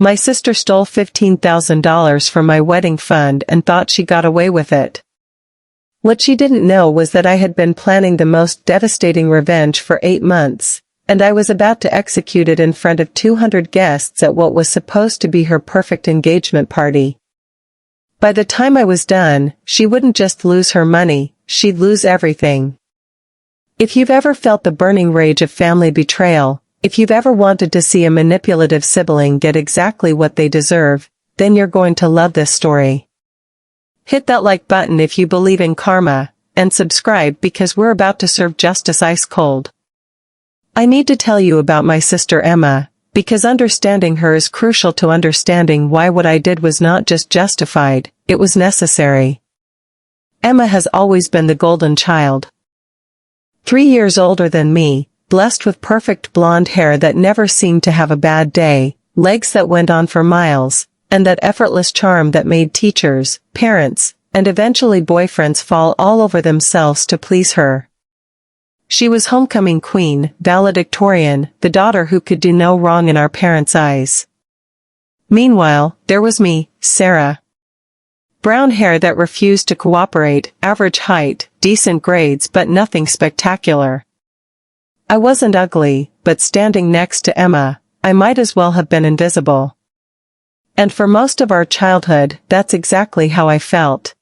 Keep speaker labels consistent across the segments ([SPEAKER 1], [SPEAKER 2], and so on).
[SPEAKER 1] My sister stole $15,000 from my wedding fund and thought she got away with it. What she didn't know was that I had been planning the most devastating revenge for 8 months, and I was about to execute it in front of 200 guests at what was supposed to be her perfect engagement party. By the time I was done, she wouldn't just lose her money, she'd lose everything. If you've ever felt the burning rage of family betrayal, if you've ever wanted to see a manipulative sibling get exactly what they deserve, then you're going to love this story. Hit that like button if you believe in karma, and subscribe because we're about to serve justice ice cold. I need to tell you about my sister Emma, because understanding her is crucial to understanding why what I did was not just justified, it was necessary. Emma has always been the golden child. 3 years older than me, blessed with perfect blonde hair that never seemed to have a bad day, legs that went on for miles, and that effortless charm that made teachers, parents, and eventually boyfriends fall all over themselves to please her. She was homecoming queen, valedictorian, the daughter who could do no wrong in our parents' eyes. Meanwhile, there was me, Sarah. Brown hair that refused to cooperate, average height, decent grades but nothing spectacular. I wasn't ugly, but standing next to Emma, I might as well have been invisible. And for most of our childhood, that's exactly how I felt.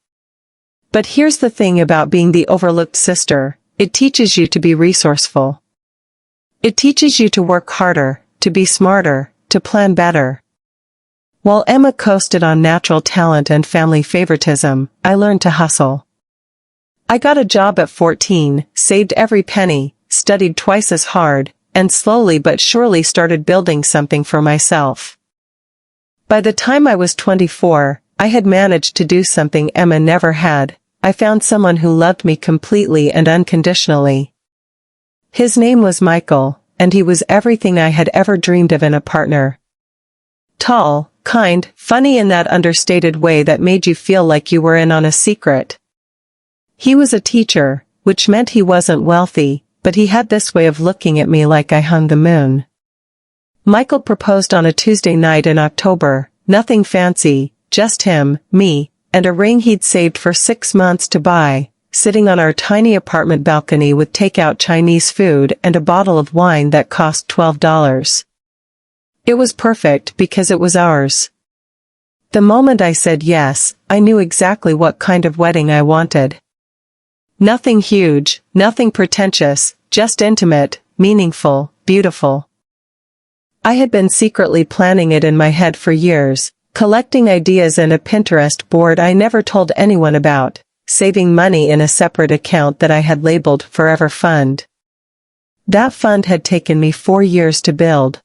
[SPEAKER 1] But here's the thing about being the overlooked sister, it teaches you to be resourceful. It teaches you to work harder, to be smarter, to plan better. While Emma coasted on natural talent and family favoritism, I learned to hustle. I got a job at 14, saved every penny, studied twice as hard, and slowly but surely started building something for myself. By the time I was 24, I had managed to do something Emma never had. I found someone who loved me completely and unconditionally. His name was Michael, and he was everything I had ever dreamed of in a partner. Tall, kind, funny in that understated way that made you feel like you were in on a secret. He was a teacher, which meant he wasn't wealthy, but he had this way of looking at me like I hung the moon. Michael proposed on a Tuesday night in October, nothing fancy, just him, me, and a ring he'd saved for 6 months to buy, sitting on our tiny apartment balcony with takeout Chinese food and a bottle of wine that cost $12. It was perfect because it was ours. The moment I said yes, I knew exactly what kind of wedding I wanted. Nothing huge, nothing pretentious, just intimate, meaningful, beautiful. I had been secretly planning it in my head for years, collecting ideas in a Pinterest board I never told anyone about, saving money in a separate account that I had labeled Forever Fund. That fund had taken me 4 years to build.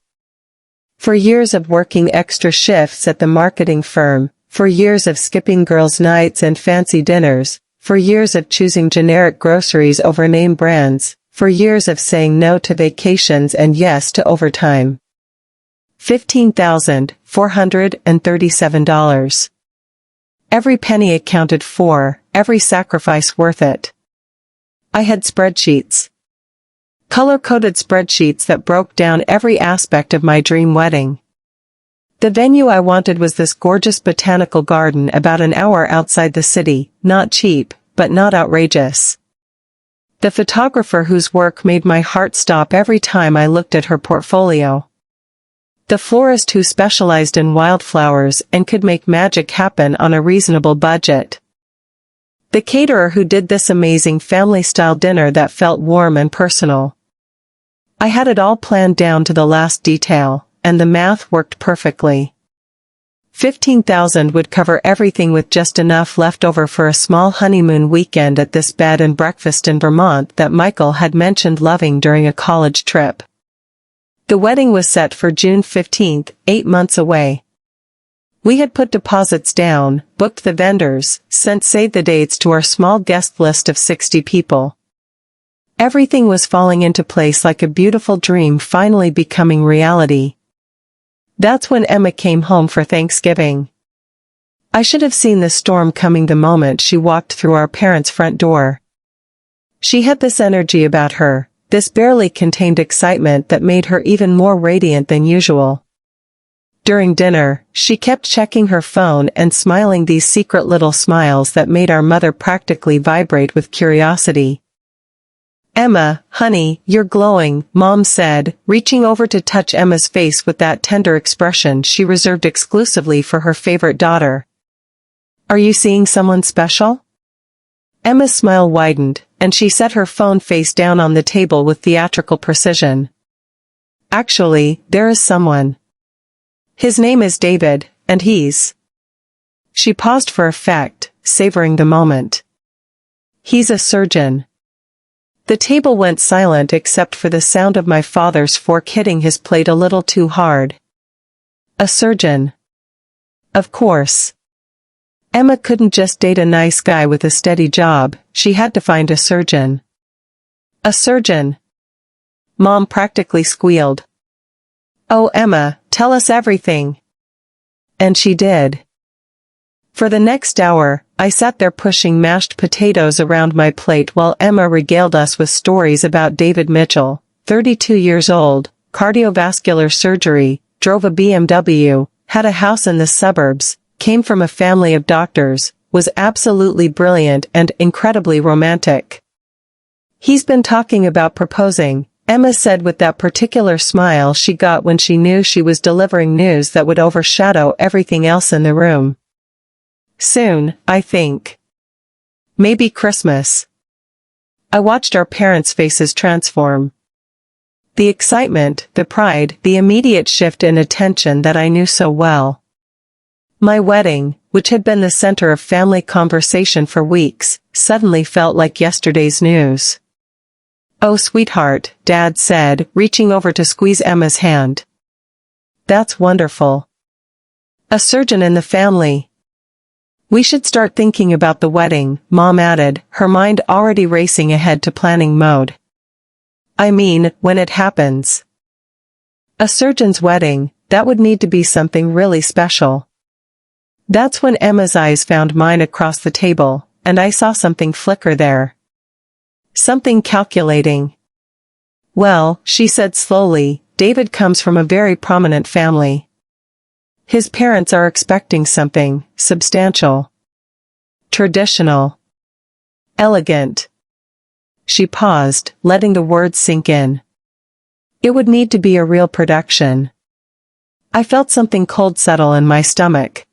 [SPEAKER 1] For years of working extra shifts at the marketing firm, for years of skipping girls' nights and fancy dinners, for years of choosing generic groceries over name brands, for years of saying no to vacations and yes to overtime. $15,437. Every penny accounted for, every sacrifice worth it. I had spreadsheets. Color-coded spreadsheets that broke down every aspect of my dream wedding. The venue I wanted was this gorgeous botanical garden about an hour outside the city, not cheap, but not outrageous. The photographer whose work made my heart stop every time I looked at her portfolio. The florist who specialized in wildflowers and could make magic happen on a reasonable budget. The caterer who did this amazing family-style dinner that felt warm and personal. I had it all planned down to the last detail, and the math worked perfectly. $15,000 would cover everything with just enough left over for a small honeymoon weekend at this bed and breakfast in Vermont that Michael had mentioned loving during a college trip. The wedding was set for June 15th, 8 months away. We had put deposits down, booked the vendors, sent save the dates to our small guest list of 60 people. Everything was falling into place like a beautiful dream finally becoming reality. That's when Emma came home for Thanksgiving. I should have seen the storm coming the moment she walked through our parents' front door. She had this energy about her, this barely contained excitement that made her even more radiant than usual. During dinner, she kept checking her phone and smiling these secret little smiles that made our mother practically vibrate with curiosity. "Emma, honey, you're glowing," Mom said, reaching over to touch Emma's face with that tender expression she reserved exclusively for her favorite daughter. "Are you seeing someone special?" Emma's smile widened, and she set her phone face down on the table with theatrical precision. "Actually, there is someone. His name is David, and he's—" She paused for effect, savoring the moment. "He's a surgeon." The table went silent except for the sound of my father's fork hitting his plate a little too hard. A surgeon. Of course. Emma couldn't just date a nice guy with a steady job, she had to find a surgeon. A surgeon. Mom practically squealed. "Oh, Emma, tell us everything." And she did. For the next hour, I sat there pushing mashed potatoes around my plate while Emma regaled us with stories about David Mitchell, 32 years old, cardiovascular surgery, drove a BMW, had a house in the suburbs, came from a family of doctors, was absolutely brilliant and incredibly romantic. "He's been talking about proposing," Emma said with that particular smile she got when she knew she was delivering news that would overshadow everything else in the room. "Soon, I think. Maybe Christmas." I watched our parents' faces transform. The excitement, the pride, the immediate shift in attention that I knew so well. My wedding, which had been the center of family conversation for weeks, suddenly felt like yesterday's news. "Oh, sweetheart," Dad said, reaching over to squeeze Emma's hand. "That's wonderful. A surgeon in the family. We should start thinking about the wedding," Mom added, her mind already racing ahead to planning mode. "I mean, when it happens." A surgeon's wedding, that would need to be something really special. That's when Emma's eyes found mine across the table, and I saw something flicker there. Something calculating. "Well," she said slowly, "David comes from a very prominent family. His parents are expecting something substantial. Traditional. Elegant." She paused, letting the words sink in. "It would need to be a real production." I felt something cold settle in my stomach.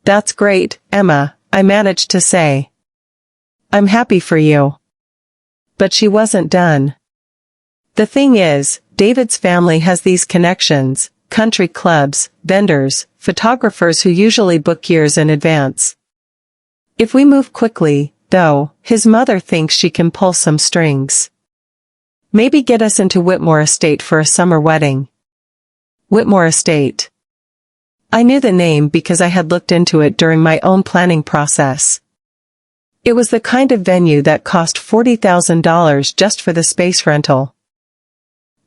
[SPEAKER 1] "That's great, Emma," I managed to say. "I'm happy for you." But she wasn't done. "The thing is, David's family has these connections, country clubs, vendors, photographers who usually book years in advance. If we move quickly, though, his mother thinks she can pull some strings. Maybe get us into Whitmore Estate for a summer wedding." Whitmore Estate. I knew the name because I had looked into it during my own planning process. It was the kind of venue that cost $40,000 just for the space rental.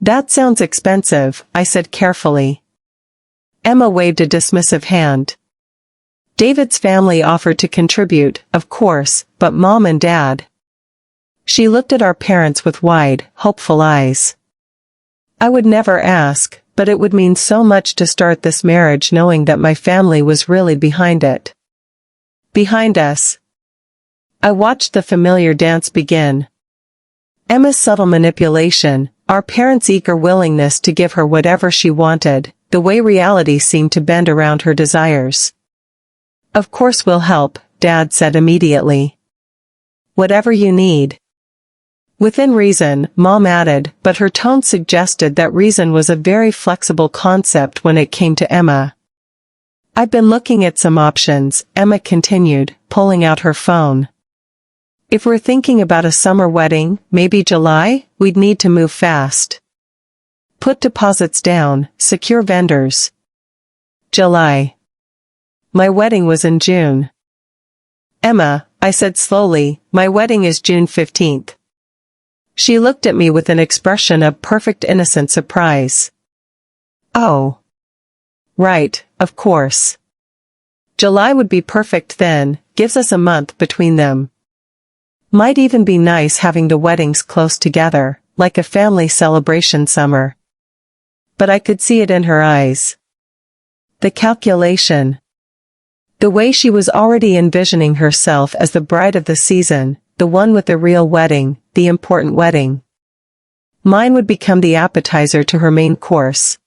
[SPEAKER 1] "That sounds expensive," I said carefully. Emma waved a dismissive hand. "David's family offered to contribute, of course, but Mom and Dad." She looked at our parents with wide, hopeful eyes. "I would never ask, but it would mean so much to start this marriage knowing that my family was really behind it." Behind us. I watched the familiar dance begin. Emma's subtle manipulation, our parents' eager willingness to give her whatever she wanted, the way reality seemed to bend around her desires. "Of course we'll help," Dad said immediately. "Whatever you need." Within reason, Mom added, but her tone suggested that reason was a very flexible concept when it came to Emma. "I've been looking at some options," Emma continued, pulling out her phone. "If we're thinking about a summer wedding, maybe July, we'd need to move fast. Put deposits down, secure vendors." July. My wedding was in June. "Emma," I said slowly, "my wedding is June 15th. She looked at me with an expression of perfect innocent surprise. "Oh. Right, of course. July would be perfect then, gives us a month between them. Might even be nice having the weddings close together, like a family celebration summer." But I could see it in her eyes. The calculation. The way she was already envisioning herself as the bride of the season, the one with the real wedding, the important wedding. Mine would become the appetizer to her main course.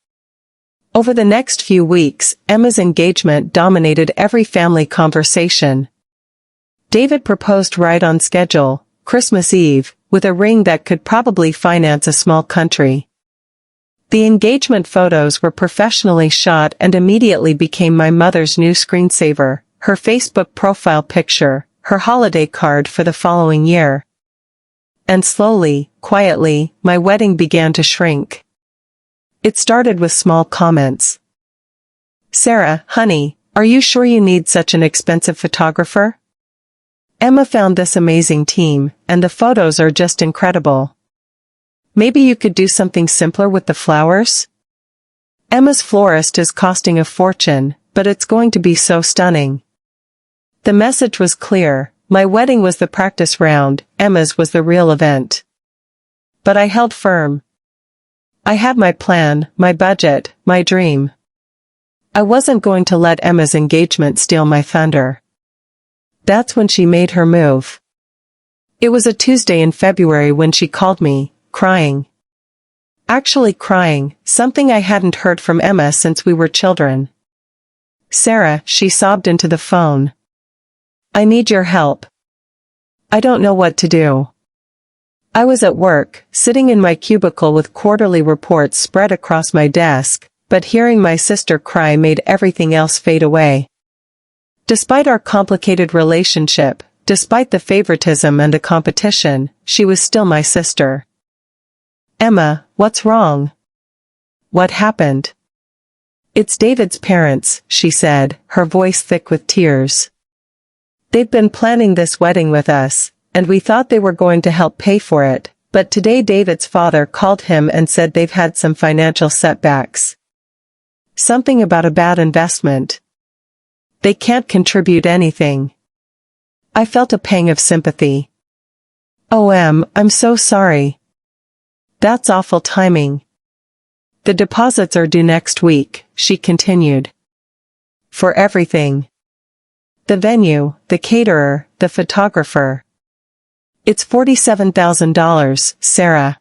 [SPEAKER 1] Over the next few weeks, Emma's engagement dominated every family conversation. David proposed right on schedule, Christmas Eve, with a ring that could probably finance a small country. The engagement photos were professionally shot and immediately became my mother's new screensaver, her Facebook profile picture, her holiday card for the following year. And slowly, quietly, my wedding began to shrink. It started with small comments. "Sarah, honey, are you sure you need such an expensive photographer? Emma found this amazing team, and the photos are just incredible. Maybe you could do something simpler with the flowers? Emma's florist is costing a fortune, but it's going to be so stunning." The message was clear. My wedding was the practice round, Emma's was the real event. But I held firm. I had my plan, my budget, my dream. I wasn't going to let Emma's engagement steal my thunder. That's when she made her move. It was a Tuesday in February when she called me, crying. Actually crying, something I hadn't heard from Emma since we were children. "Sarah," she sobbed into the phone. "I need your help. I don't know what to do." I was at work, sitting in my cubicle with quarterly reports spread across my desk, but hearing my sister cry made everything else fade away. Despite our complicated relationship, despite the favoritism and the competition, she was still my sister. "Emma, what's wrong? What happened?" "It's David's parents," she said, her voice thick with tears. "They've been planning this wedding with us, and we thought they were going to help pay for it, but today David's father called him and said they've had some financial setbacks. Something about a bad investment. They can't contribute anything." I felt a pang of sympathy. "Oh Em, I'm so sorry. That's awful timing. The deposits are due next week," she continued. "For everything. The venue, the caterer, the photographer. It's $47,000, Sarah.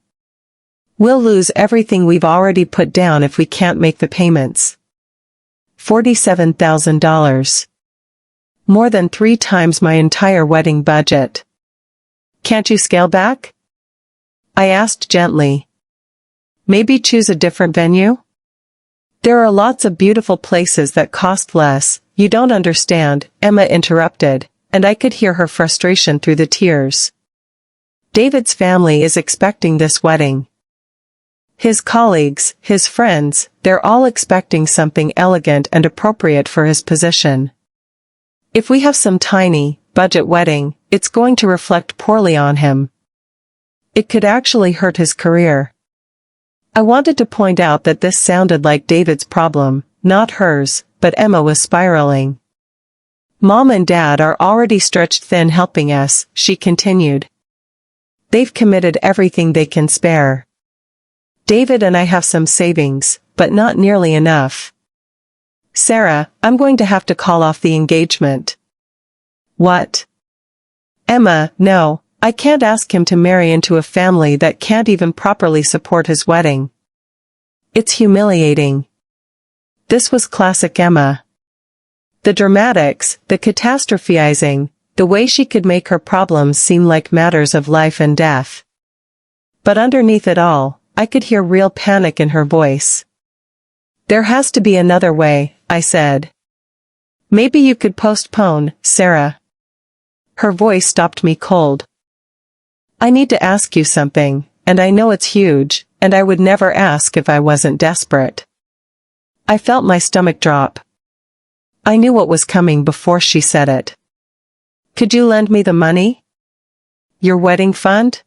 [SPEAKER 1] We'll lose everything we've already put down if we can't make the payments. $47,000. More than 3 times my entire wedding budget. Can't you scale back?" I asked gently. "Maybe choose a different venue? There are lots of beautiful places that cost less." "You don't understand," Emma interrupted, and I could hear her frustration through the tears. "David's family is expecting this wedding. His colleagues, his friends, they're all expecting something elegant and appropriate for his position. If we have some tiny, budget wedding, it's going to reflect poorly on him. It could actually hurt his career." I wanted to point out that this sounded like David's problem, not hers, but Emma was spiraling. "Mom and Dad are already stretched thin helping us," she continued. "They've committed everything they can spare. David and I have some savings, but not nearly enough. Sarah, I'm going to have to call off the engagement." "What?" "Emma, no, I can't ask him to marry into a family that can't even properly support his wedding. It's humiliating." This was classic Emma. The dramatics, the catastrophizing, the way she could make her problems seem like matters of life and death. But underneath it all, I could hear real panic in her voice. "There has to be another way," I said. "Maybe you could postpone, Sarah." Her voice stopped me cold. "I need to ask you something, and I know it's huge, and I would never ask if I wasn't desperate." I felt my stomach drop. I knew what was coming before she said it. "Could you lend me the money? Your wedding fund?"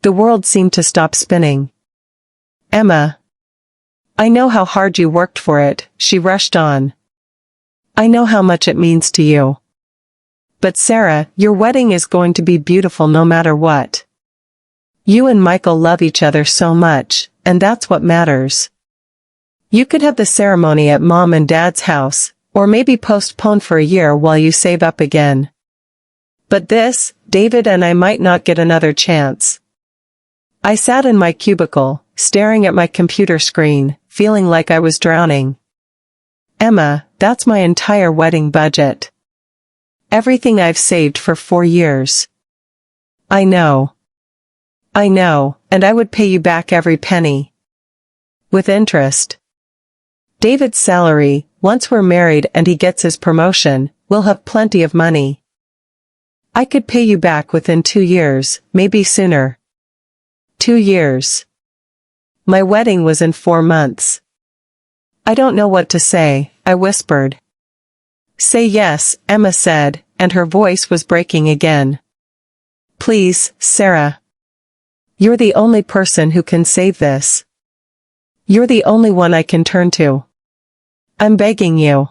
[SPEAKER 1] The world seemed to stop spinning. "Emma, I know how hard you worked for it," she rushed on. "I know how much it means to you. But Sarah, your wedding is going to be beautiful no matter what. You and Michael love each other so much, and that's what matters. You could have the ceremony at Mom and Dad's house, or maybe postpone for a year while you save up again. But this, David and I might not get another chance. I sat in my cubicle, staring at my computer screen, feeling like I was drowning. Emma, that's my entire wedding budget. Everything I've saved for 4 years. I know, and I would pay you back every penny. With interest. David's salary, once we're married and he gets his promotion, will have plenty of money. I could pay you back within 2 years, maybe sooner. 2 years. My wedding was in 4 months. I don't know what to say, I whispered. Say yes, Emma said, and her voice was breaking again. Please, Sarah. You're the only person who can save this. You're the only one I can turn to. I'm begging you.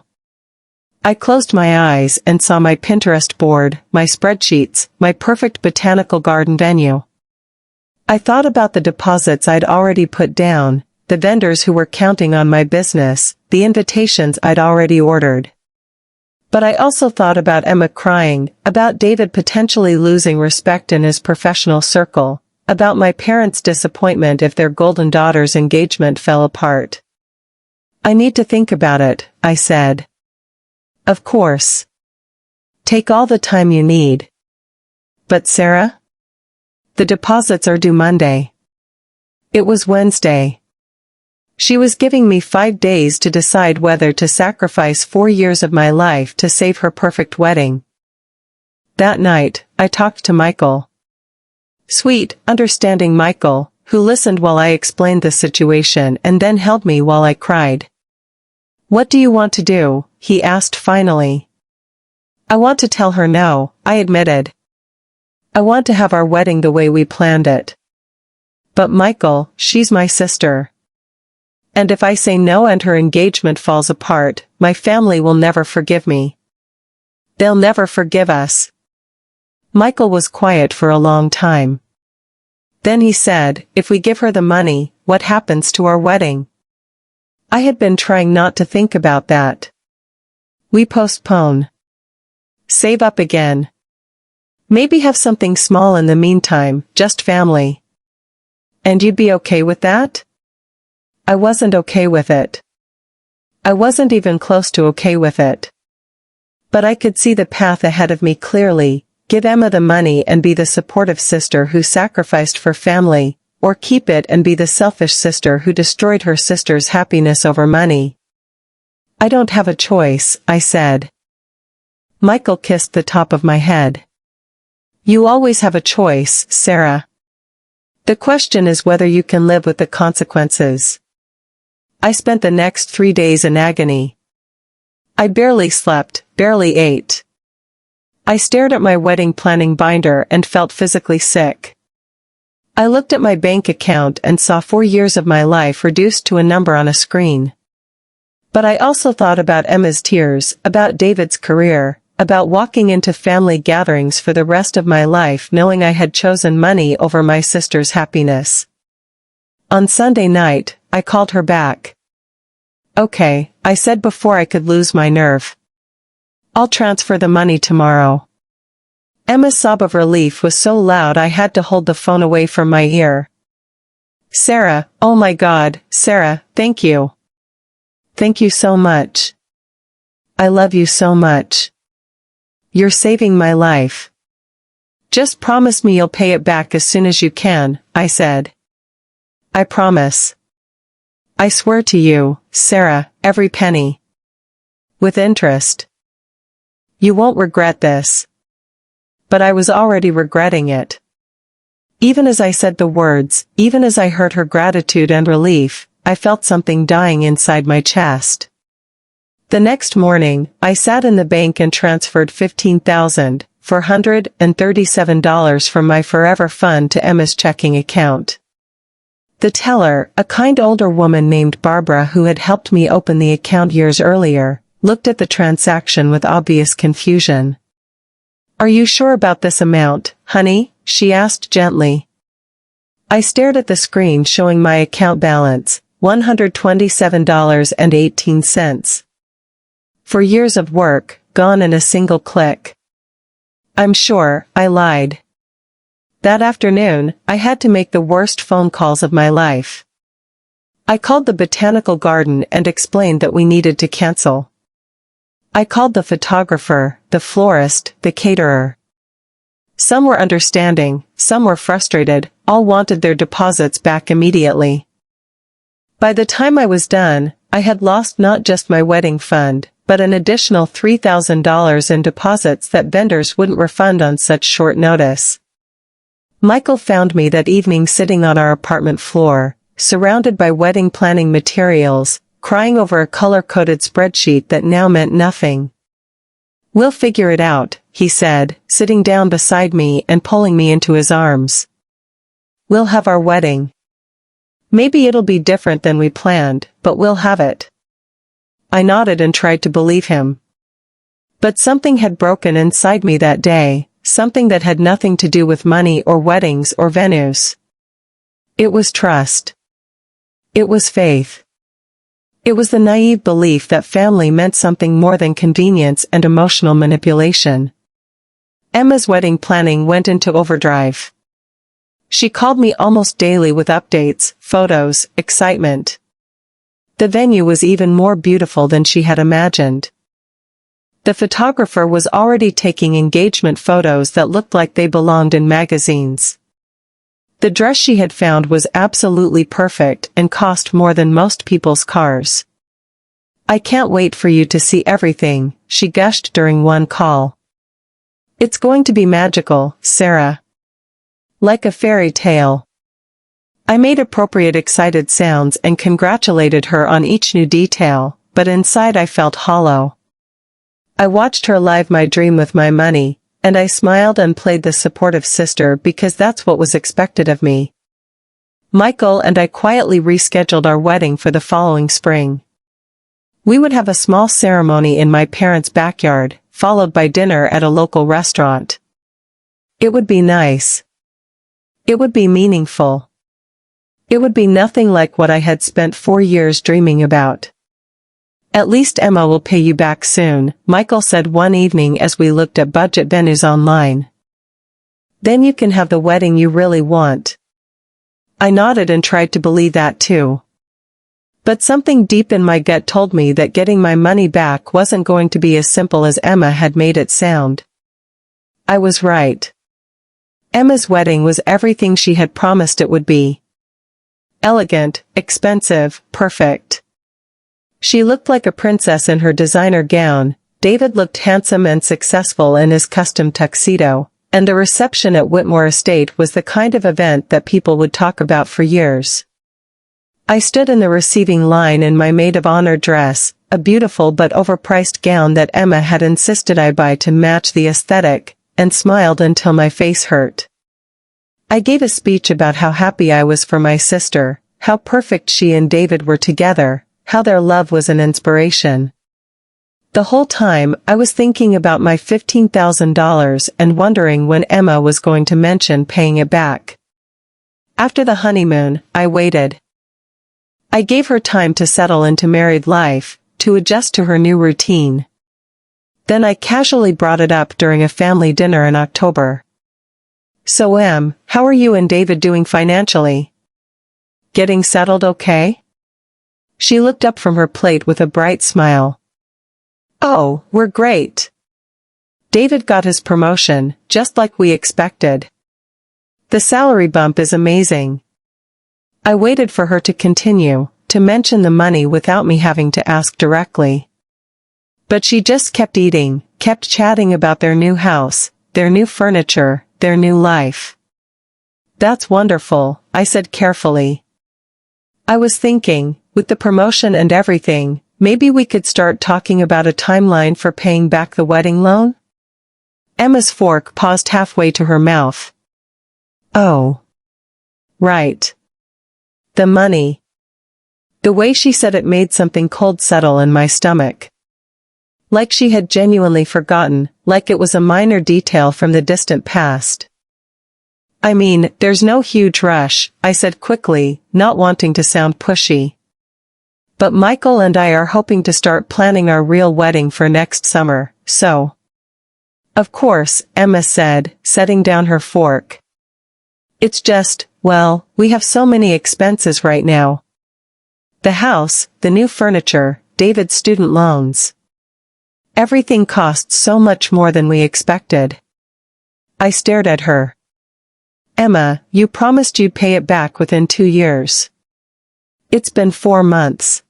[SPEAKER 1] I closed my eyes and saw my Pinterest board, my spreadsheets, my perfect botanical garden venue. I thought about the deposits I'd already put down, the vendors who were counting on my business, the invitations I'd already ordered. But I also thought about Emma crying, about David potentially losing respect in his professional circle, about my parents' disappointment if their golden daughter's engagement fell apart. I need to think about it, I said. Of course. Take all the time you need. But Sarah? The deposits are due Monday. It was Wednesday. She was giving me 5 days to decide whether to sacrifice 4 years of my life to save her perfect wedding. That night, I talked to Michael. Sweet, understanding Michael, who listened while I explained the situation and then held me while I cried. What do you want to do? He asked finally. I want to tell her no, I admitted. I want to have our wedding the way we planned it. But Michael, she's my sister. And if I say no and her engagement falls apart, my family will never forgive me. They'll never forgive us. Michael was quiet for a long time. Then he said, if we give her the money, what happens to our wedding? I had been trying not to think about that. We postpone. Save up again. Maybe have something small in the meantime, just family. And you'd be okay with that? I wasn't okay with it. I wasn't even close to okay with it. But I could see the path ahead of me clearly, give Emma the money and be the supportive sister who sacrificed for family, or keep it and be the selfish sister who destroyed her sister's happiness over money. I don't have a choice, I said. Michael kissed the top of my head. You always have a choice, Sarah. The question is whether you can live with the consequences. I spent the next 3 days in agony. I barely slept, barely ate. I stared at my wedding planning binder and felt physically sick. I looked at my bank account and saw 4 years of my life reduced to a number on a screen. But I also thought about Emma's tears, about David's career, about walking into family gatherings for the rest of my life knowing I had chosen money over my sister's happiness. On Sunday night, I called her back. Okay, I said before I could lose my nerve. I'll transfer the money tomorrow. Emma's sob of relief was so loud I had to hold the phone away from my ear. Sarah, oh my God, Sarah, thank you. Thank you so much. I love you so much. You're saving my life. Just promise me you'll pay it back as soon as you can, I said. I promise. I swear to you, Sarah, every penny. With interest. You won't regret this. But I was already regretting it. Even as I said the words, even as I heard her gratitude and relief, I felt something dying inside my chest. The next morning, I sat in the bank and transferred $15,437 from my forever fund to Emma's checking account. The teller, a kind older woman named Barbara who had helped me open the account years earlier, looked at the transaction with obvious confusion. Are you sure about this amount, honey? She asked gently. I stared at the screen showing my account balance, $127.18. For years of work, gone in a single click. I'm sure I lied. That afternoon, I had to make the worst phone calls of my life. I called the botanical garden and explained that we needed to cancel. I called the photographer, the florist, the caterer. Some were understanding, some were frustrated, all wanted their deposits back immediately. By the time I was done, I had lost not just my wedding fund, but an additional $3,000 in deposits that vendors wouldn't refund on such short notice. Michael found me that evening sitting on our apartment floor, surrounded by wedding planning materials, crying over a color-coded spreadsheet that now meant nothing. "We'll figure it out," he said, sitting down beside me and pulling me into his arms. "We'll have our wedding. Maybe it'll be different than we planned, but we'll have it." I nodded and tried to believe him. But something had broken inside me that day, something that had nothing to do with money or weddings or venues. It was trust. It was faith. It was the naive belief that family meant something more than convenience and emotional manipulation. Emma's wedding planning went into overdrive. She called me almost daily with updates, photos, excitement. The venue was even more beautiful than she had imagined. The photographer was already taking engagement photos that looked like they belonged in magazines. The dress she had found was absolutely perfect and cost more than most people's cars. "I can't wait for you to see everything," she gushed during one call. "It's going to be magical, Sarah. Like a fairy tale." I made appropriate excited sounds and congratulated her on each new detail, but inside I felt hollow. I watched her live my dream with my money, and I smiled and played the supportive sister because that's what was expected of me. Michael and I quietly rescheduled our wedding for the following spring. We would have a small ceremony in my parents' backyard, followed by dinner at a local restaurant. It would be nice. It would be meaningful. It would be nothing like what I had spent 4 years dreaming about. "At least Emma will pay you back soon," Michael said one evening as we looked at budget venues online. "Then you can have the wedding you really want." I nodded and tried to believe that too. But something deep in my gut told me that getting my money back wasn't going to be as simple as Emma had made it sound. I was right. Emma's wedding was everything she had promised it would be. Elegant, expensive, perfect. She looked like a princess in her designer gown, David looked handsome and successful in his custom tuxedo, and the reception at Whitmore Estate was the kind of event that people would talk about for years. I stood in the receiving line in my maid of honor dress, a beautiful but overpriced gown that Emma had insisted I buy to match the aesthetic, and smiled until my face hurt. I gave a speech about how happy I was for my sister, how perfect she and David were together, how their love was an inspiration. The whole time, I was thinking about my $15,000 and wondering when Emma was going to mention paying it back. After the honeymoon, I waited. I gave her time to settle into married life, to adjust to her new routine. Then I casually brought it up during a family dinner in October. "So how are you and David doing financially? Getting settled okay?" She looked up from her plate with a bright smile. "Oh, we're great. David got his promotion, just like we expected. The salary bump is amazing." I waited for her to continue, to mention the money without me having to ask directly. But she just kept eating, kept chatting about their new house, their new furniture, their new life. "That's wonderful," I said carefully. I was thinking, with the promotion and everything, maybe we could start talking about a timeline for paying back the wedding loan? Emma's fork paused halfway to her mouth. "Oh. Right. The money." The way she said it made something cold settle in my stomach. Like she had genuinely forgotten, like it was a minor detail from the distant past. "I mean, there's no huge rush," I said quickly, not wanting to sound pushy. But Michael and I are hoping to start planning our real wedding for next summer, so. Of course, Emma said, setting down her fork. It's just, well, we have so many expenses right now. The house, the new furniture, David's student loans. Everything costs so much more than we expected. I stared at her. Emma, you promised you'd pay it back within 2 years. It's been 4 months.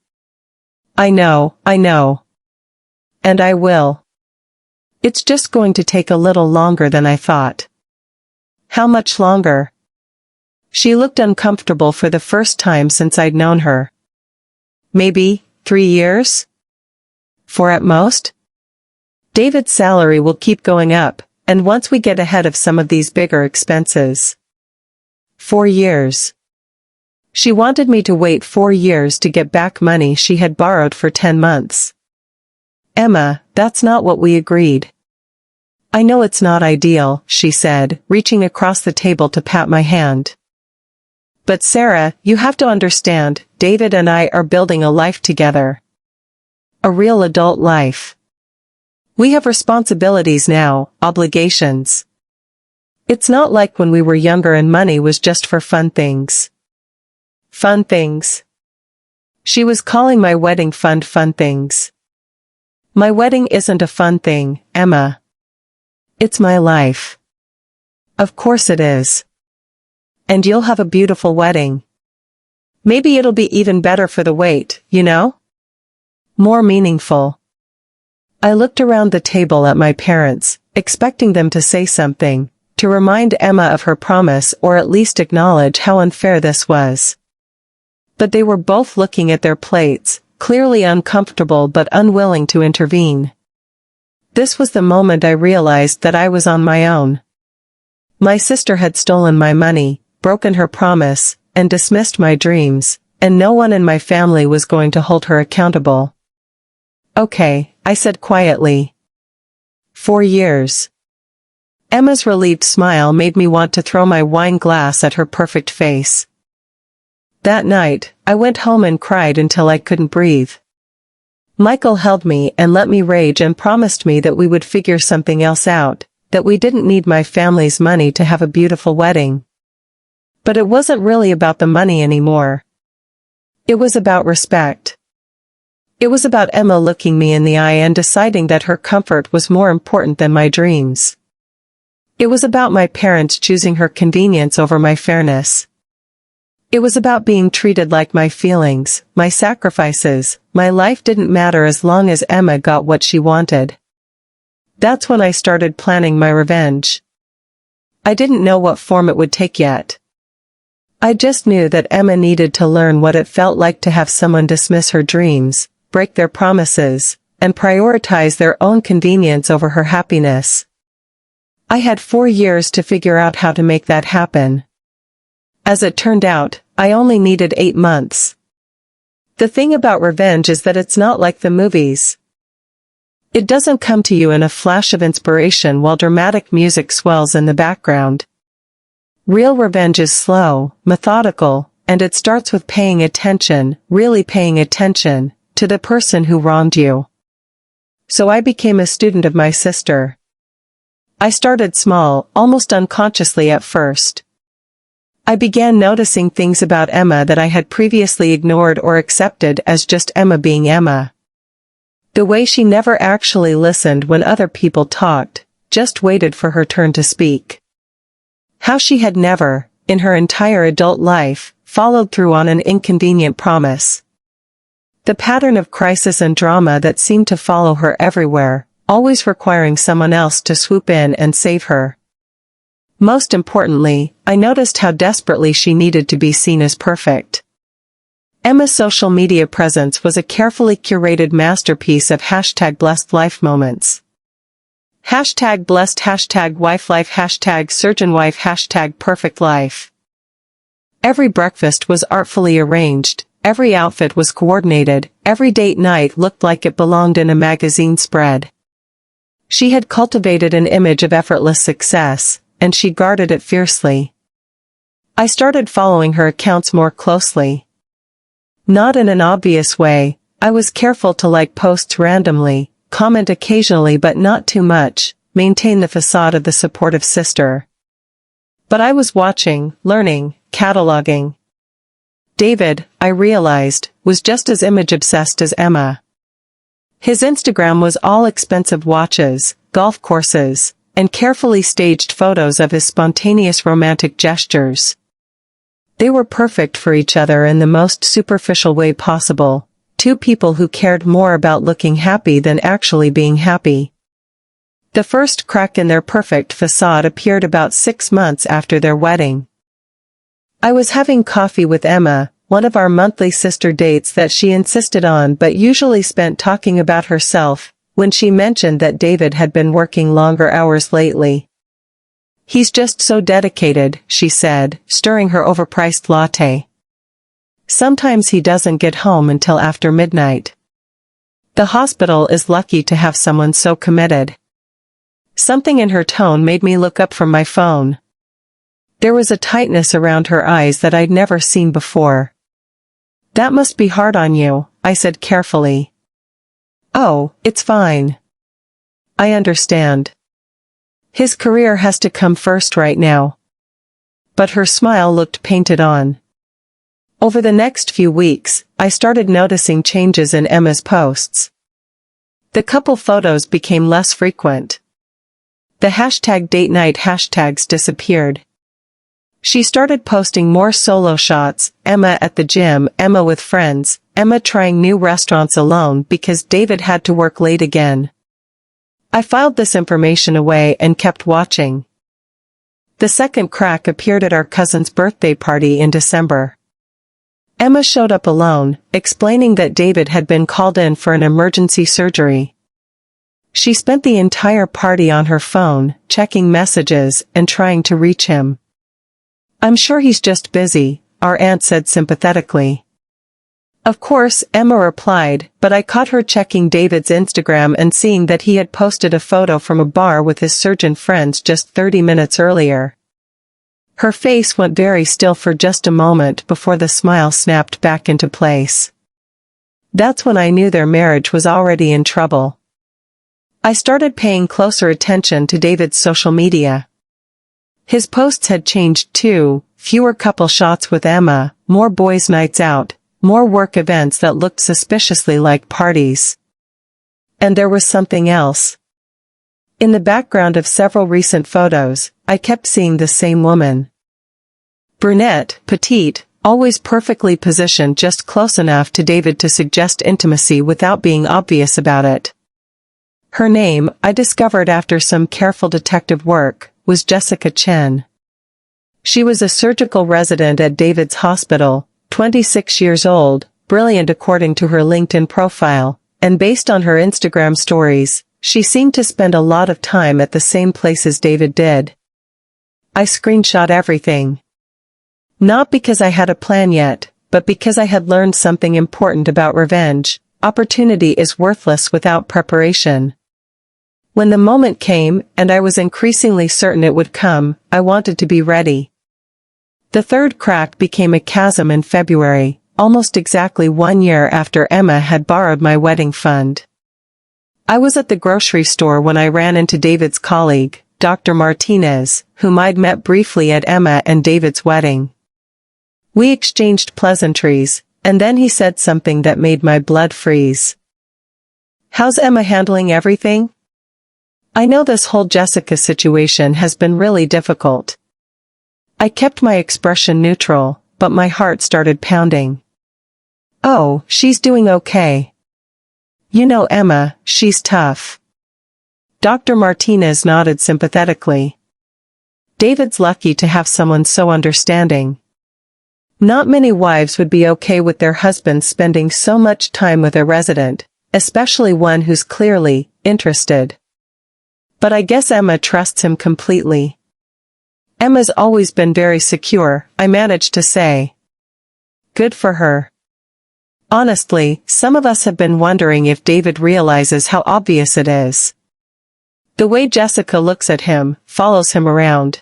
[SPEAKER 1] I know. And I will. It's just going to take a little longer than I thought. How much longer? She looked uncomfortable for the first time since I'd known her. Maybe 3 years? 4 at most? David's salary will keep going up, and once we get ahead of some of these bigger expenses. 4 years. She wanted me to wait 4 years to get back money she had borrowed for 10 months. Emma, that's not what we agreed. I know it's not ideal, she said, reaching across the table to pat my hand. But Sarah, you have to understand, David and I are building a life together. A real adult life. We have responsibilities now, obligations. It's not like when we were younger and money was just for fun things. Fun things. She was calling my wedding fund fun things. My wedding isn't a fun thing, Emma. It's my life. Of course it is. And you'll have a beautiful wedding. Maybe it'll be even better for the wait, you know? More meaningful. I looked around the table at my parents, expecting them to say something, to remind Emma of her promise or at least acknowledge how unfair this was. But they were both looking at their plates, clearly uncomfortable but unwilling to intervene. This was the moment I realized that I was on my own. My sister had stolen my money, broken her promise, and dismissed my dreams, and no one in my family was going to hold her accountable. Okay, I said quietly. 4 years. Emma's relieved smile made me want to throw my wine glass at her perfect face. That night, I went home and cried until I couldn't breathe. Michael held me and let me rage and promised me that we would figure something else out, that we didn't need my family's money to have a beautiful wedding. But it wasn't really about the money anymore. It was about respect. It was about Emma looking me in the eye and deciding that her comfort was more important than my dreams. It was about my parents choosing her convenience over my fairness. It was about being treated like my feelings, my sacrifices, my life didn't matter as long as Emma got what she wanted. That's when I started planning my revenge. I didn't know what form it would take yet. I just knew that Emma needed to learn what it felt like to have someone dismiss her dreams, break their promises, and prioritize their own convenience over her happiness. I had 4 years to figure out how to make that happen. As it turned out, I only needed 8 months. The thing about revenge is that it's not like the movies. It doesn't come to you in a flash of inspiration while dramatic music swells in the background. Real revenge is slow, methodical, and it starts with paying attention, really paying attention, to the person who wronged you. So I became a student of my sister. I started small, almost unconsciously at first. I began noticing things about Emma that I had previously ignored or accepted as just Emma being Emma. The way she never actually listened when other people talked, just waited for her turn to speak. How she had never, in her entire adult life, followed through on an inconvenient promise. The pattern of crisis and drama that seemed to follow her everywhere, always requiring someone else to swoop in and save her. Most importantly, I noticed how desperately she needed to be seen as perfect. Emma's social media presence was a carefully curated masterpiece of #blessed moments. #blessed, #wifelife, #surgeonwife, #perfect-life. Every breakfast was artfully arranged, every outfit was coordinated, every date night looked like it belonged in a magazine spread. She had cultivated an image of effortless success, and she guarded it fiercely. I started following her accounts more closely. Not in an obvious way. I was careful to like posts randomly, comment occasionally but not too much, maintain the facade of the supportive sister. But I was watching, learning, cataloging. David, I realized, was just as image-obsessed as Emma. His Instagram was all expensive watches, golf courses, and carefully staged photos of his spontaneous romantic gestures. They were perfect for each other in the most superficial way possible, two people who cared more about looking happy than actually being happy. The first crack in their perfect facade appeared about 6 months after their wedding. I was having coffee with Emma, one of our monthly sister dates that she insisted on but usually spent talking about herself, when she mentioned that David had been working longer hours lately. "He's just so dedicated," she said, stirring her overpriced latte. "Sometimes he doesn't get home until after midnight. The hospital is lucky to have someone so committed." Something in her tone made me look up from my phone. There was a tightness around her eyes that I'd never seen before. "That must be hard on you," I said carefully. "Oh, it's fine. I understand. His career has to come first right now." But her smile looked painted on. Over the next few weeks, I started noticing changes in Emma's posts. The couple photos became less frequent. The #date night hashtags disappeared. She started posting more solo shots, Emma at the gym, Emma with friends, Emma trying new restaurants alone because David had to work late again. I filed this information away and kept watching. The second crack appeared at our cousin's birthday party in December. Emma showed up alone, explaining that David had been called in for an emergency surgery. She spent the entire party on her phone, checking messages and trying to reach him. "I'm sure he's just busy," our aunt said sympathetically. Of course, Emma replied, but I caught her checking David's Instagram and seeing that he had posted a photo from a bar with his surgeon friends just 30 minutes earlier. Her face went very still for just a moment before the smile snapped back into place. That's when I knew their marriage was already in trouble. I started paying closer attention to David's social media. His posts had changed too, fewer couple shots with Emma, more boys' nights out, more work events that looked suspiciously like parties. And there was something else. In the background of several recent photos, I kept seeing the same woman. Brunette, petite, always perfectly positioned just close enough to David to suggest intimacy without being obvious about it. Her name, I discovered after some careful detective work, was Jessica Chen. She was a surgical resident at David's hospital, 26 years old, brilliant according to her LinkedIn profile, and based on her Instagram stories, she seemed to spend a lot of time at the same place as David did. I screenshot everything. Not because I had a plan yet, but because I had learned something important about revenge. Opportunity is worthless without preparation. When the moment came, and I was increasingly certain it would come, I wanted to be ready. The third crack became a chasm in February, almost exactly 1 year after Emma had borrowed my wedding fund. I was at the grocery store when I ran into David's colleague, Dr. Martinez, whom I'd met briefly at Emma and David's wedding. We exchanged pleasantries, and then he said something that made my blood freeze. "How's Emma handling everything? I know this whole Jessica situation has been really difficult." I kept my expression neutral, but my heart started pounding. "Oh, she's doing okay. You know Emma, she's tough." Dr. Martinez nodded sympathetically. "David's lucky to have someone so understanding. Not many wives would be okay with their husbands spending so much time with a resident, especially one who's clearly interested. But I guess Emma trusts him completely." "Emma's always been very secure," I managed to say. "Good for her." Honestly, some of us have been wondering if David realizes how obvious it is. The way Jessica looks at him, follows him around.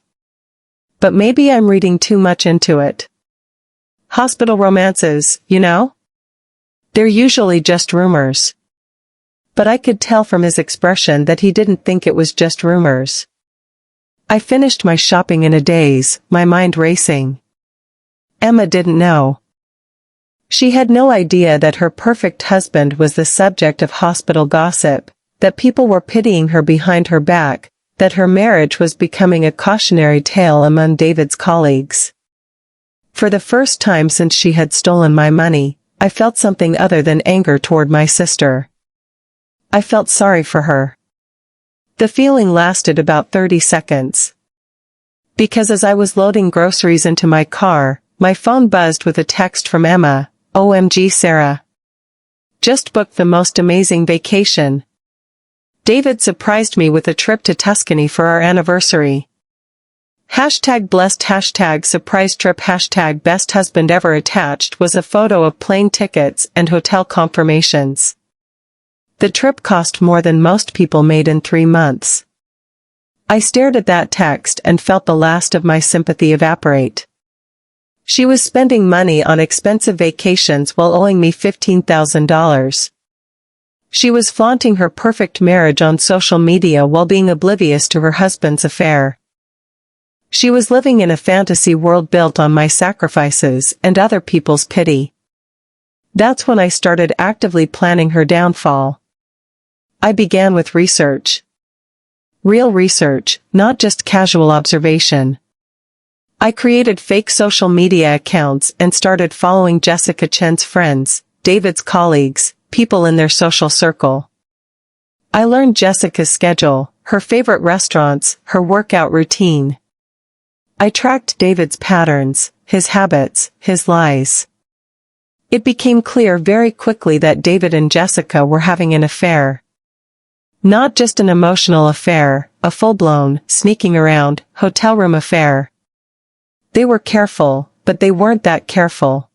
[SPEAKER 1] But maybe I'm reading too much into it. Hospital romances, you know? They're usually just rumors. But I could tell from his expression that he didn't think it was just rumors. I finished my shopping in a daze, my mind racing. Emma didn't know. She had no idea that her perfect husband was the subject of hospital gossip, that people were pitying her behind her back, that her marriage was becoming a cautionary tale among David's colleagues. For the first time since she had stolen my money, I felt something other than anger toward my sister. I felt sorry for her. The feeling lasted about 30 seconds. Because as I was loading groceries into my car, my phone buzzed with a text from Emma. OMG Sarah. Just booked the most amazing vacation. David surprised me with a trip to Tuscany for our anniversary. #blessed #surprise trip #best husband ever. Attached was a photo of plane tickets and hotel confirmations. The trip cost more than most people made in 3 months. I stared at that text and felt the last of my sympathy evaporate. She was spending money on expensive vacations while owing me $15,000. She was flaunting her perfect marriage on social media while being oblivious to her husband's affair. She was living in a fantasy world built on my sacrifices and other people's pity. That's when I started actively planning her downfall. I began with research. Real research, not just casual observation. I created fake social media accounts and started following Jessica Chen's friends, David's colleagues, people in their social circle. I learned Jessica's schedule, her favorite restaurants, her workout routine. I tracked David's patterns, his habits, his lies. It became clear very quickly that David and Jessica were having an affair. Not just an emotional affair, a full-blown, sneaking around, hotel room affair. They were careful, but they weren't that careful.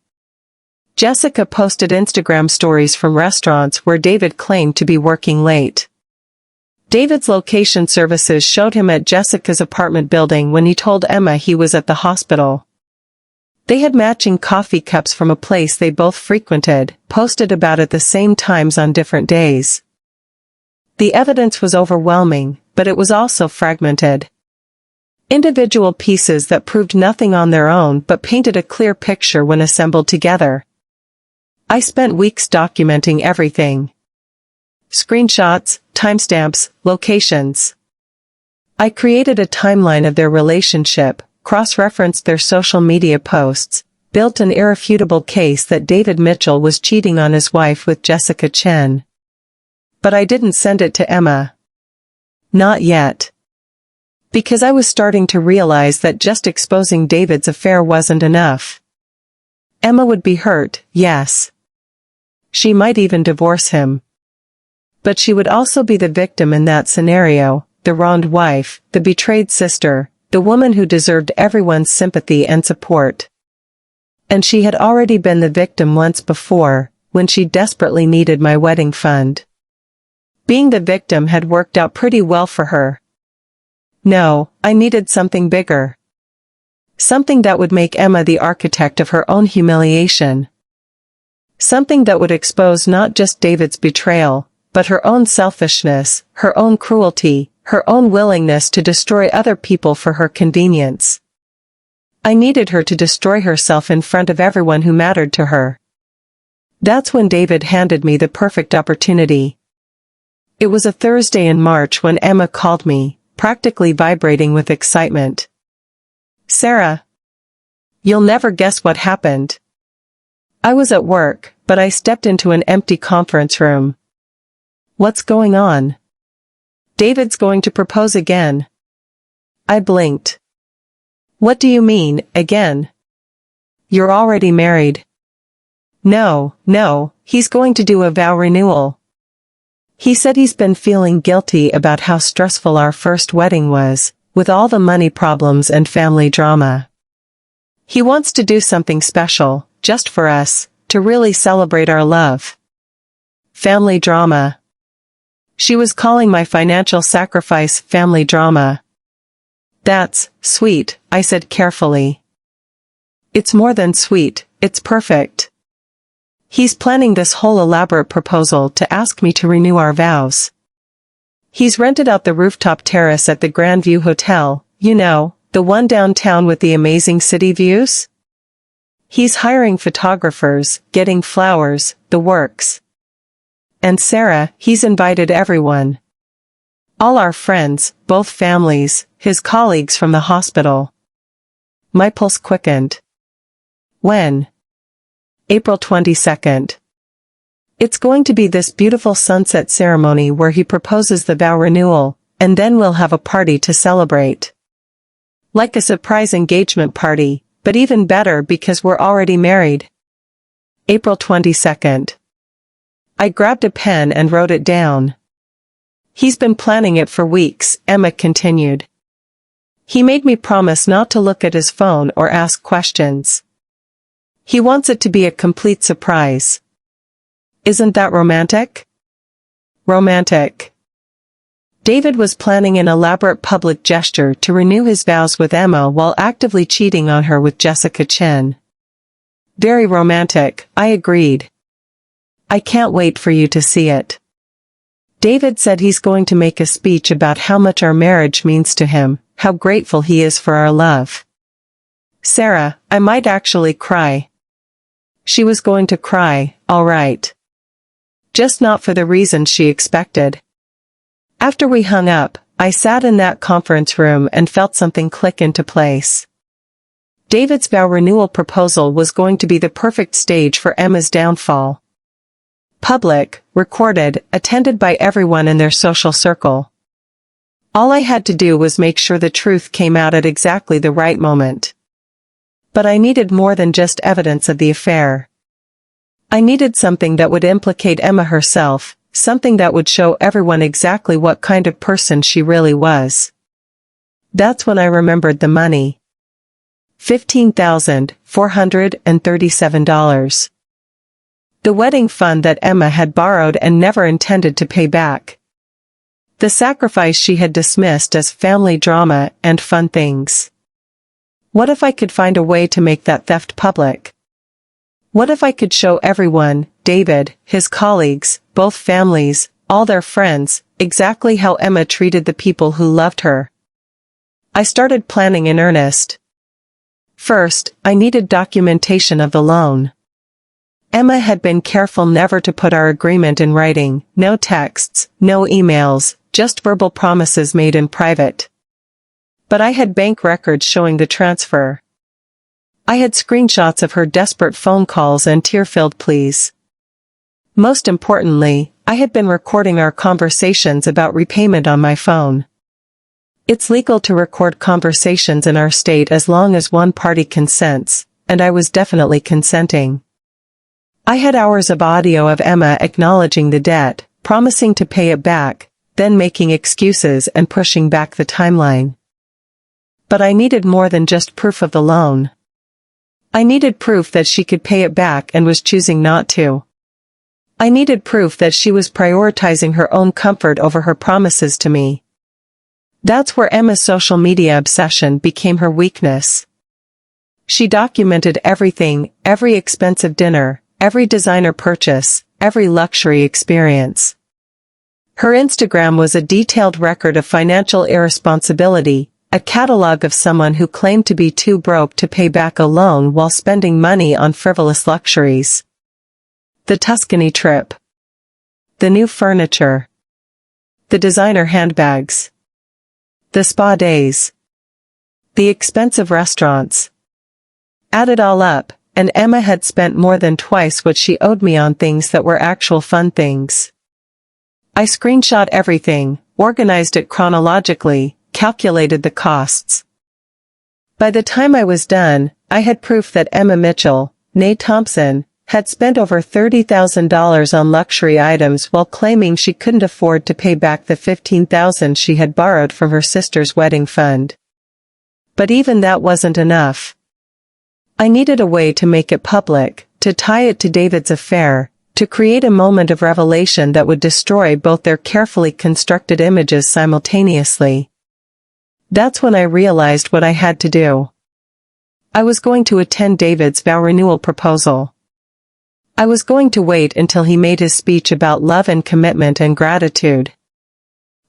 [SPEAKER 1] Jessica posted Instagram stories from restaurants where David claimed to be working late. David's location services showed him at Jessica's apartment building when he told Emma he was at the hospital. They had matching coffee cups from a place they both frequented, posted about at the same times on different days. The evidence was overwhelming, but it was also fragmented. Individual pieces that proved nothing on their own but painted a clear picture when assembled together. I spent weeks documenting everything. Screenshots, timestamps, locations. I created a timeline of their relationship, cross-referenced their social media posts, built an irrefutable case that David Mitchell was cheating on his wife with Jessica Chen. But I didn't send it to Emma. Not yet. Because I was starting to realize that just exposing David's affair wasn't enough. Emma would be hurt, yes. She might even divorce him. But she would also be the victim in that scenario, the wronged wife, the betrayed sister, the woman who deserved everyone's sympathy and support. And she had already been the victim once before, when she desperately needed my wedding fund. Being the victim had worked out pretty well for her. No, I needed something bigger. Something that would make Emma the architect of her own humiliation. Something that would expose not just David's betrayal, but her own selfishness, her own cruelty, her own willingness to destroy other people for her convenience. I needed her to destroy herself in front of everyone who mattered to her. That's when David handed me the perfect opportunity. It was a Thursday in March when Emma called me, practically vibrating with excitement. Sarah. You'll never guess what happened. I was at work, but I stepped into an empty conference room. What's going on? David's going to propose again. I blinked. What do you mean, again? You're already married. No, he's going to do a vow renewal. He said he's been feeling guilty about how stressful our first wedding was, with all the money problems and family drama. He wants to do something special, just for us, to really celebrate our love. Family drama. She was calling my financial sacrifice family drama. That's sweet, I said carefully. It's more than sweet, it's perfect. He's planning this whole elaborate proposal to ask me to renew our vows. He's rented out the rooftop terrace at the Grandview Hotel, you know, the one downtown with the amazing city views. He's hiring photographers, getting flowers, the works. And Sarah, he's invited everyone. All our friends, both families, his colleagues from the hospital. My pulse quickened. When? April 22nd. It's going to be this beautiful sunset ceremony where he proposes the vow renewal, and then we'll have a party to celebrate. Like a surprise engagement party, but even better because we're already married. April 22nd. I grabbed a pen and wrote it down. He's been planning it for weeks, Emma continued. He made me promise not to look at his phone or ask questions. He wants it to be a complete surprise. Isn't that romantic? Romantic. David was planning an elaborate public gesture to renew his vows with Emma while actively cheating on her with Jessica Chen. Very romantic, I agreed. I can't wait for you to see it. David said he's going to make a speech about how much our marriage means to him, how grateful he is for our love. Sarah, I might actually cry. She was going to cry, all right. Just not for the reason she expected. After we hung up, I sat in that conference room and felt something click into place. David's vow renewal proposal was going to be the perfect stage for Emma's downfall. Public, recorded, attended by everyone in their social circle. All I had to do was make sure the truth came out at exactly the right moment. But I needed more than just evidence of the affair. I needed something that would implicate Emma herself, something that would show everyone exactly what kind of person she really was. That's when I remembered the money. $15,437. The wedding fund that Emma had borrowed and never intended to pay back. The sacrifice she had dismissed as family drama and fun things. What if I could find a way to make that theft public? What if I could show everyone, David, his colleagues, both families, all their friends, exactly how Emma treated the people who loved her? I started planning in earnest. First, I needed documentation of the loan. Emma had been careful never to put our agreement in writing, no texts, no emails, just verbal promises made in private. But I had bank records showing the transfer. I had screenshots of her desperate phone calls and tear-filled pleas. Most importantly, I had been recording our conversations about repayment on my phone. It's legal to record conversations in our state as long as one party consents, and I was definitely consenting. I had hours of audio of Emma acknowledging the debt, promising to pay it back, then making excuses and pushing back the timeline. But I needed more than just proof of the loan. I needed proof that she could pay it back and was choosing not to. I needed proof that she was prioritizing her own comfort over her promises to me. That's where Emma's social media obsession became her weakness. She documented everything, every expensive dinner, every designer purchase, every luxury experience. Her Instagram was a detailed record of financial irresponsibility, a catalog of someone who claimed to be too broke to pay back a loan while spending money on frivolous luxuries. The Tuscany trip. The new furniture. The designer handbags. The spa days. The expensive restaurants. Add it all up, and Emma had spent more than twice what she owed me on things that were actual fun things. I screenshot everything, organized it chronologically, calculated the costs. By the time I was done, I had proof that Emma Mitchell, née Thompson, had spent over $30,000 on luxury items while claiming she couldn't afford to pay back the $15,000 she had borrowed from her sister's wedding fund. But even that wasn't enough. I needed a way to make it public, to tie it to David's affair, to create a moment of revelation that would destroy both their carefully constructed images simultaneously. That's when I realized what I had to do. I was going to attend David's vow renewal proposal. I was going to wait until he made his speech about love and commitment and gratitude.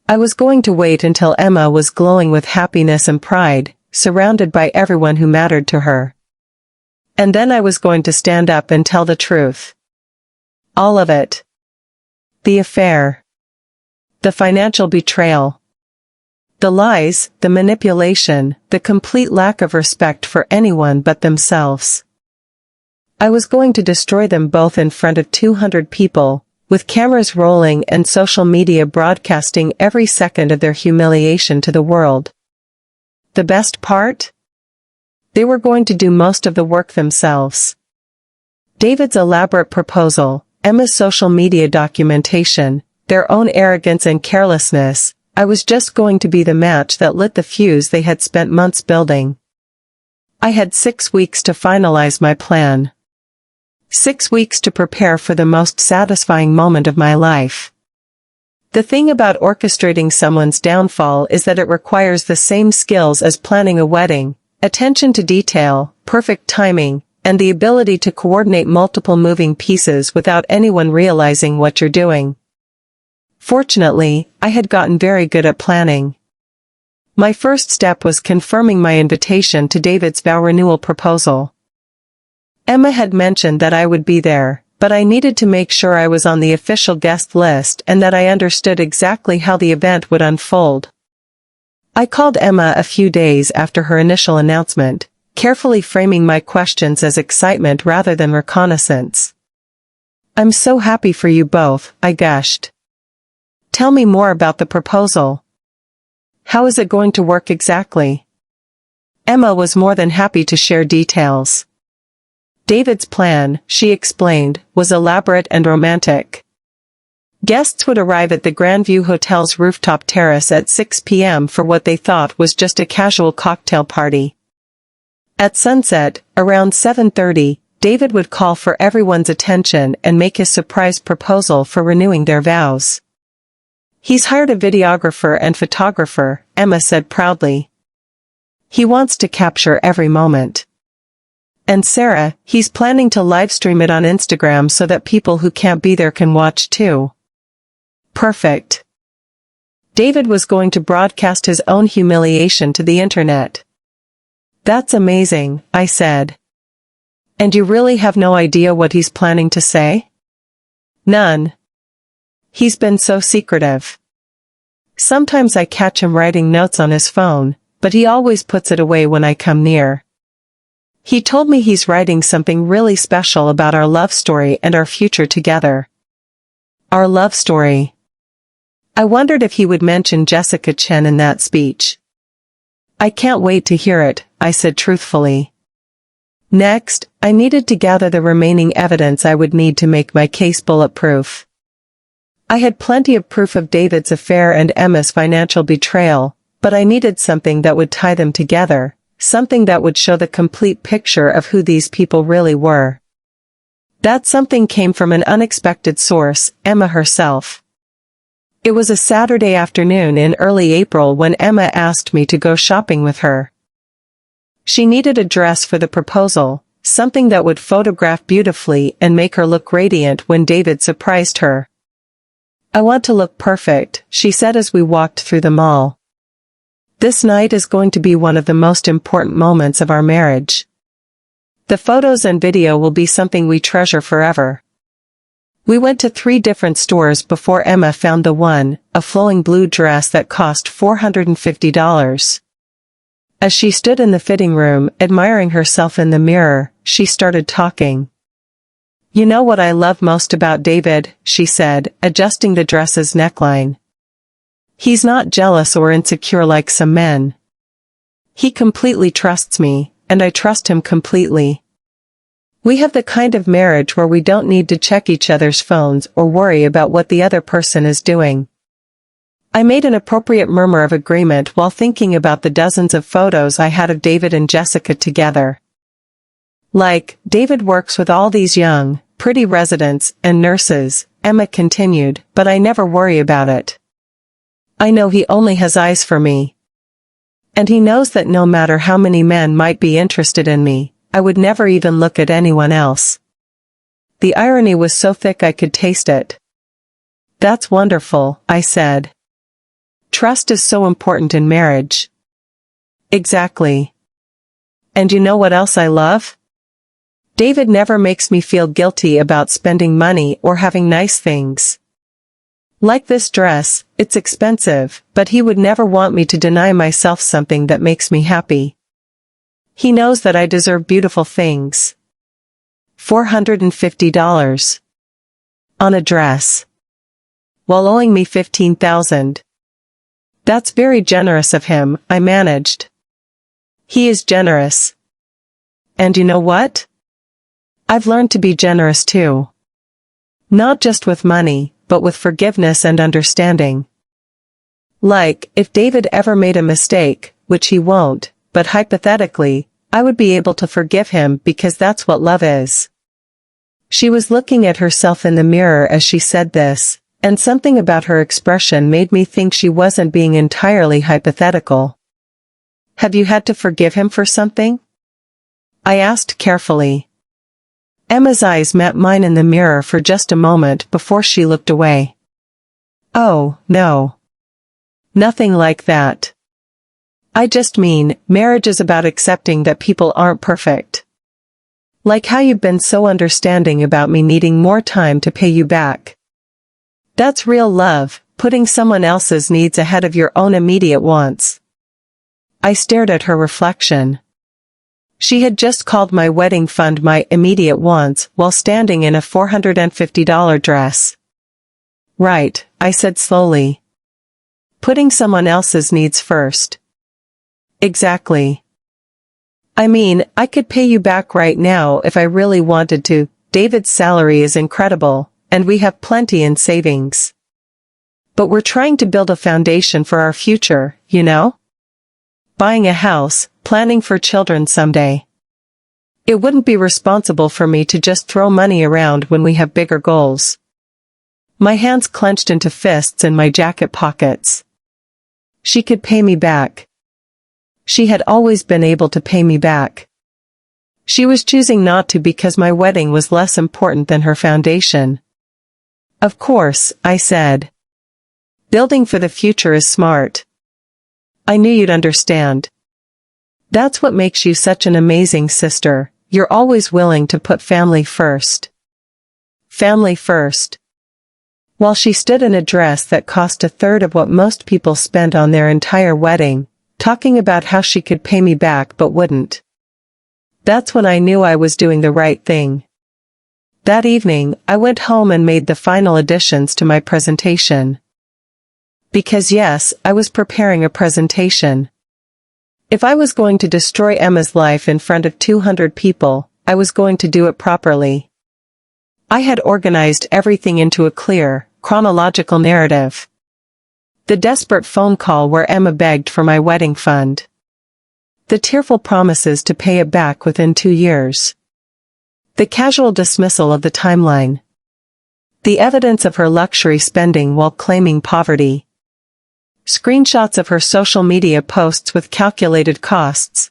[SPEAKER 1] I was going to wait until Emma was glowing with happiness and pride, surrounded by everyone who mattered to her. And then I was going to stand up and tell the truth. All of it. The affair. The financial betrayal. The lies, the manipulation, the complete lack of respect for anyone but themselves. I was going to destroy them both in front of 200 people, with cameras rolling and social media broadcasting every second of their humiliation to the world. The best part? They were going to do most of the work themselves. David's elaborate proposal, Emma's social media documentation, their own arrogance and carelessness, I was just going to be the match that lit the fuse they had spent months building. I had 6 weeks to finalize my plan. 6 weeks to prepare for the most satisfying moment of my life. The thing about orchestrating someone's downfall is that it requires the same skills as planning a wedding: attention to detail, perfect timing, and the ability to coordinate multiple moving pieces without anyone realizing what you're doing. Fortunately, I had gotten very good at planning. My first step was confirming my invitation to David's vow renewal proposal. Emma had mentioned that I would be there, but I needed to make sure I was on the official guest list and that I understood exactly how the event would unfold. I called Emma a few days after her initial announcement, carefully framing my questions as excitement rather than reconnaissance. "I'm so happy for you both," I gushed. "Tell me more about the proposal. How is it going to work exactly?" Emma was more than happy to share details. David's plan, she explained, was elaborate and romantic. Guests would arrive at the Grandview Hotel's rooftop terrace at 6 p.m. for what they thought was just a casual cocktail party. At sunset, around 7:30, David would call for everyone's attention and make his surprise proposal for renewing their vows. "He's hired a videographer and photographer," Emma said proudly. "He wants to capture every moment. And Sarah, he's planning to livestream it on Instagram so that people who can't be there can watch too." Perfect. David was going to broadcast his own humiliation to the internet. "That's amazing," I said. "And you really have no idea what he's planning to say?" "None. He's been so secretive. Sometimes I catch him writing notes on his phone, but he always puts it away when I come near. He told me he's writing something really special about our love story and our future together." Our love story. I wondered if he would mention Jessica Chen in that speech. "I can't wait to hear it," I said truthfully. Next, I needed to gather the remaining evidence I would need to make my case bulletproof. I had plenty of proof of David's affair and Emma's financial betrayal, but I needed something that would tie them together, something that would show the complete picture of who these people really were. That something came from an unexpected source, Emma herself. It was a Saturday afternoon in early April when Emma asked me to go shopping with her. She needed a dress for the proposal, something that would photograph beautifully and make her look radiant when David surprised her. "I want to look perfect," she said as we walked through the mall. "This night is going to be one of the most important moments of our marriage. The photos and video will be something we treasure forever." We went to 3 different stores before Emma found the one, a flowing blue dress that cost $450. As she stood in the fitting room, admiring herself in the mirror, she started talking. "You know what I love most about David," she said, adjusting the dress's neckline. "He's not jealous or insecure like some men. He completely trusts me, and I trust him completely. We have the kind of marriage where we don't need to check each other's phones or worry about what the other person is doing." I made an appropriate murmur of agreement while thinking about the dozens of photos I had of David and Jessica together. "Like, David works with all these young, pretty residents and nurses," Emma continued, "but I never worry about it. I know he only has eyes for me. And he knows that no matter how many men might be interested in me, I would never even look at anyone else. The irony was so thick I could taste it. That's wonderful, I said. Trust is so important in marriage. Exactly. And you know what else I love? David never makes me feel guilty about spending money or having nice things. Like this dress, it's expensive, but he would never want me to deny myself something that makes me happy. He knows that I deserve beautiful things. $450. On a dress. While owing me $15,000. That's very generous of him, I managed. He is generous. And you know what? I've learned to be generous too. Not just with money, but with forgiveness and understanding. Like, if David ever made a mistake, which he won't, but hypothetically, I would be able to forgive him because that's what love is. She was looking at herself in the mirror as she said this, and something about her expression made me think she wasn't being entirely hypothetical. Have you had to forgive him for something? I asked carefully. Emma's eyes met mine in the mirror for just a moment before she looked away. Oh, no. Nothing like that. I just mean, marriage is about accepting that people aren't perfect. Like how you've been so understanding about me needing more time to pay you back. That's real love, putting someone else's needs ahead of your own immediate wants. I stared at her reflection. She had just called my wedding fund my immediate wants while standing in a $450 dress. Right, I said slowly. Putting someone else's needs first. Exactly. I mean, I could pay you back right now if I really wanted to. David's salary is incredible, and we have plenty in savings. But we're trying to build a foundation for our future, you know? Buying a house, planning for children someday. It wouldn't be responsible for me to just throw money around when we have bigger goals. My hands clenched into fists in my jacket pockets. She could pay me back. She had always been able to pay me back. She was choosing not to because my wedding was less important than her foundation. Of course, I said. Building for the future is smart. I knew you'd understand. That's what makes you such an amazing sister. You're always willing to put family first. Family first. While she stood in a dress that cost a third of what most people spent on their entire wedding, talking about how she could pay me back but wouldn't. That's when I knew I was doing the right thing. That evening, I went home and made the final additions to my presentation. Because yes, I was preparing a presentation. If I was going to destroy Emma's life in front of 200 people, I was going to do it properly. I had organized everything into a clear, chronological narrative. The desperate phone call where Emma begged for my wedding fund. The tearful promises to pay it back within 2 years. The casual dismissal of the timeline. The evidence of her luxury spending while claiming poverty. Screenshots of her social media posts with calculated costs.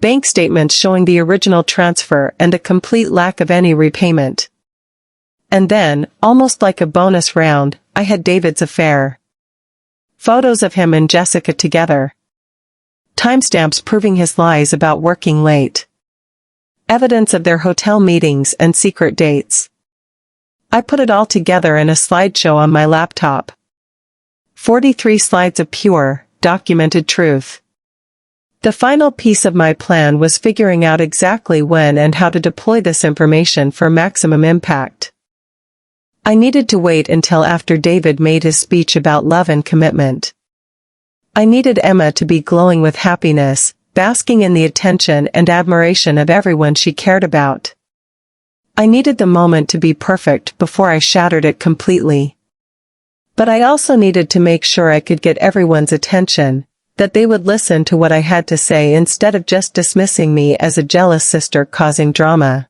[SPEAKER 1] Bank statements showing the original transfer and a complete lack of any repayment. And then, almost like a bonus round, I had David's affair. Photos of him and Jessica together. Timestamps proving his lies about working late. Evidence of their hotel meetings and secret dates. I put it all together in a slideshow on my laptop. 43 slides of pure, documented truth. The final piece of my plan was figuring out exactly when and how to deploy this information for maximum impact. I needed to wait until after David made his speech about love and commitment. I needed Emma to be glowing with happiness, basking in the attention and admiration of everyone she cared about. I needed the moment to be perfect before I shattered it completely. But I also needed to make sure I could get everyone's attention, that they would listen to what I had to say instead of just dismissing me as a jealous sister causing drama.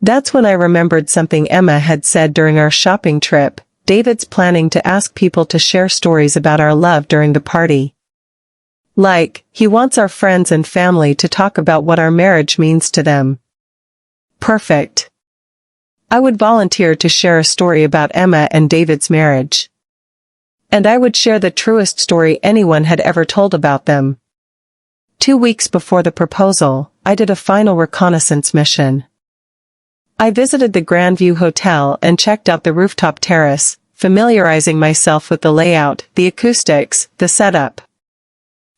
[SPEAKER 1] That's when I remembered something Emma had said during our shopping trip. David's planning to ask people to share stories about our love during the party. Like, he wants our friends and family to talk about what our marriage means to them. Perfect. I would volunteer to share a story about Emma and David's marriage. And I would share the truest story anyone had ever told about them. 2 weeks before the proposal, I did a final reconnaissance mission. I visited the Grandview Hotel and checked out the rooftop terrace, familiarizing myself with the layout, the acoustics, the setup.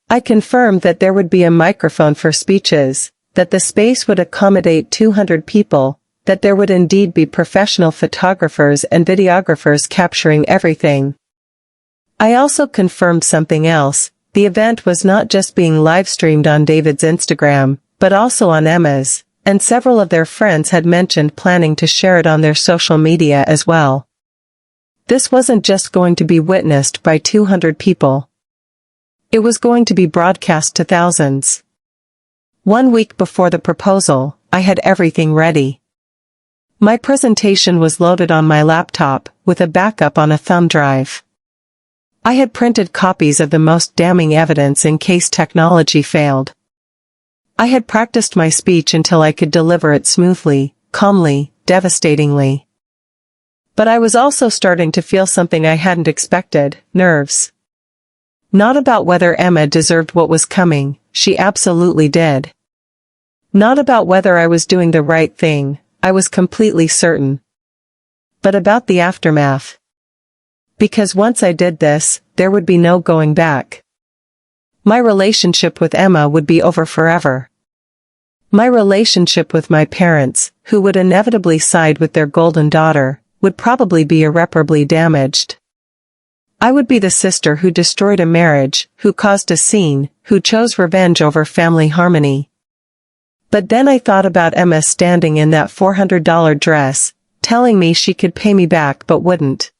[SPEAKER 1] I confirmed that there would be a microphone for speeches, that the space would accommodate 200 people, that there would indeed be professional photographers and videographers capturing everything. I also confirmed something else. The event was not just being live-streamed on David's Instagram, but also on Emma's, and several of their friends had mentioned planning to share it on their social media as well. This wasn't just going to be witnessed by 200 people. It was going to be broadcast to thousands. 1 week before the proposal, I had everything ready. My presentation was loaded on my laptop, with a backup on a thumb drive. I had printed copies of the most damning evidence in case technology failed. I had practiced my speech until I could deliver it smoothly, calmly, devastatingly. But I was also starting to feel something I hadn't expected, nerves. Not about whether Emma deserved what was coming, she absolutely did. Not about whether I was doing the right thing, I was completely certain. But about the aftermath. Because once I did this, there would be no going back. My relationship with Emma would be over forever. My relationship with my parents, who would inevitably side with their golden daughter, would probably be irreparably damaged. I would be the sister who destroyed a marriage, who caused a scene, who chose revenge over family harmony. But then I thought about Emma standing in that $400 dress, telling me she could pay me back but wouldn't.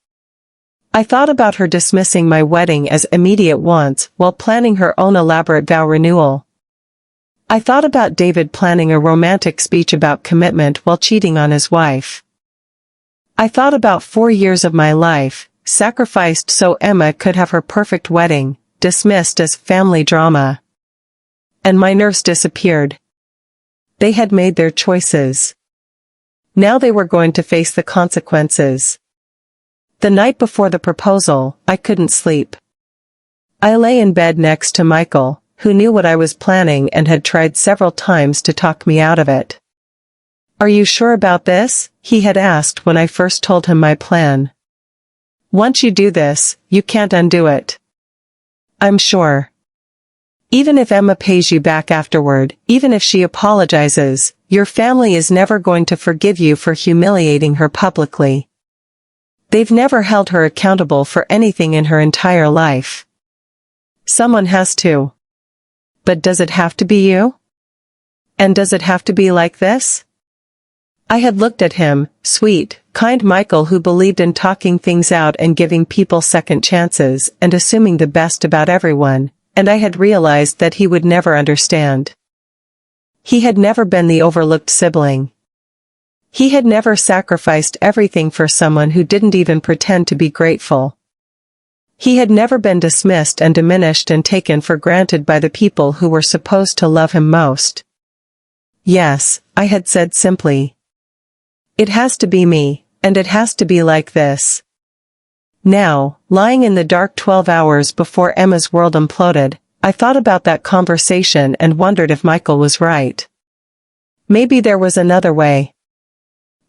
[SPEAKER 1] I thought about her dismissing my wedding as immediate wants while planning her own elaborate vow renewal. I thought about David planning a romantic speech about commitment while cheating on his wife. I thought about 4 years of my life, sacrificed so Emma could have her perfect wedding, dismissed as family drama. And my nerves disappeared. They had made their choices. Now they were going to face the consequences. The night before the proposal, I couldn't sleep. I lay in bed next to Michael, who knew what I was planning and had tried several times to talk me out of it. "Are you sure about this?" he had asked when I first told him my plan. "Once you do this, you can't undo it." "I'm sure. Even if Emma pays you back afterward, even if she apologizes, your family is never going to forgive you for humiliating her publicly. They've never held her accountable for anything in her entire life. Someone has to. But does it have to be you? And does it have to be like this?" I had looked at him, sweet, kind Michael who believed in talking things out and giving people second chances and assuming the best about everyone, and I had realized that he would never understand. He had never been the overlooked sibling. He had never sacrificed everything for someone who didn't even pretend to be grateful. He had never been dismissed and diminished and taken for granted by the people who were supposed to love him most. "Yes," I had said simply. "It has to be me, and it has to be like this." Now, lying in the dark 12 hours before Emma's world imploded, I thought about that conversation and wondered if Michael was right. Maybe there was another way.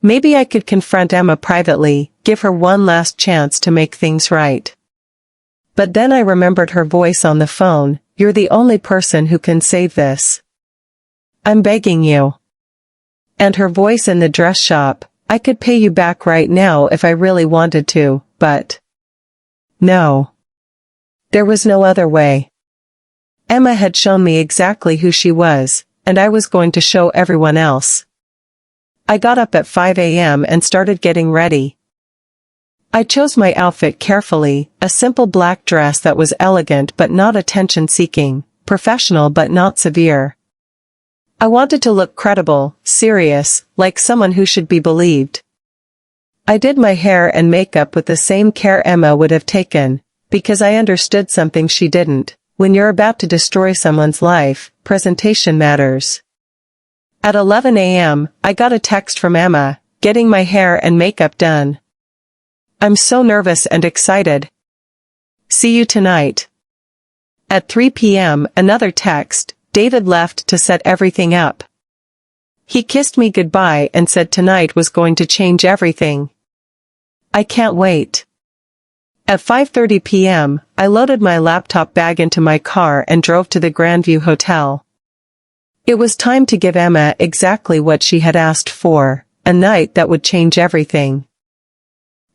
[SPEAKER 1] Maybe I could confront Emma privately, give her one last chance to make things right. But then I remembered her voice on the phone, "You're the only person who can save this. I'm begging you." And her voice in the dress shop, "I could pay you back right now if I really wanted to, but..." No. There was no other way. Emma had shown me exactly who she was, and I was going to show everyone else. I got up at 5 a.m. and started getting ready. I chose my outfit carefully, a simple black dress that was elegant but not attention-seeking, professional but not severe. I wanted to look credible, serious, like someone who should be believed. I did my hair and makeup with the same care Emma would have taken, because I understood something she didn't. When you're about to destroy someone's life, presentation matters. At 11 a.m., I got a text from Emma, getting my hair and makeup done. I'm so nervous and excited. See you tonight. At 3 p.m., another text. David left to set everything up. He kissed me goodbye and said tonight was going to change everything. I can't wait. At 5:30 p.m., I loaded my laptop bag into my car and drove to the Grandview Hotel. It was time to give Emma exactly what she had asked for, a night that would change everything.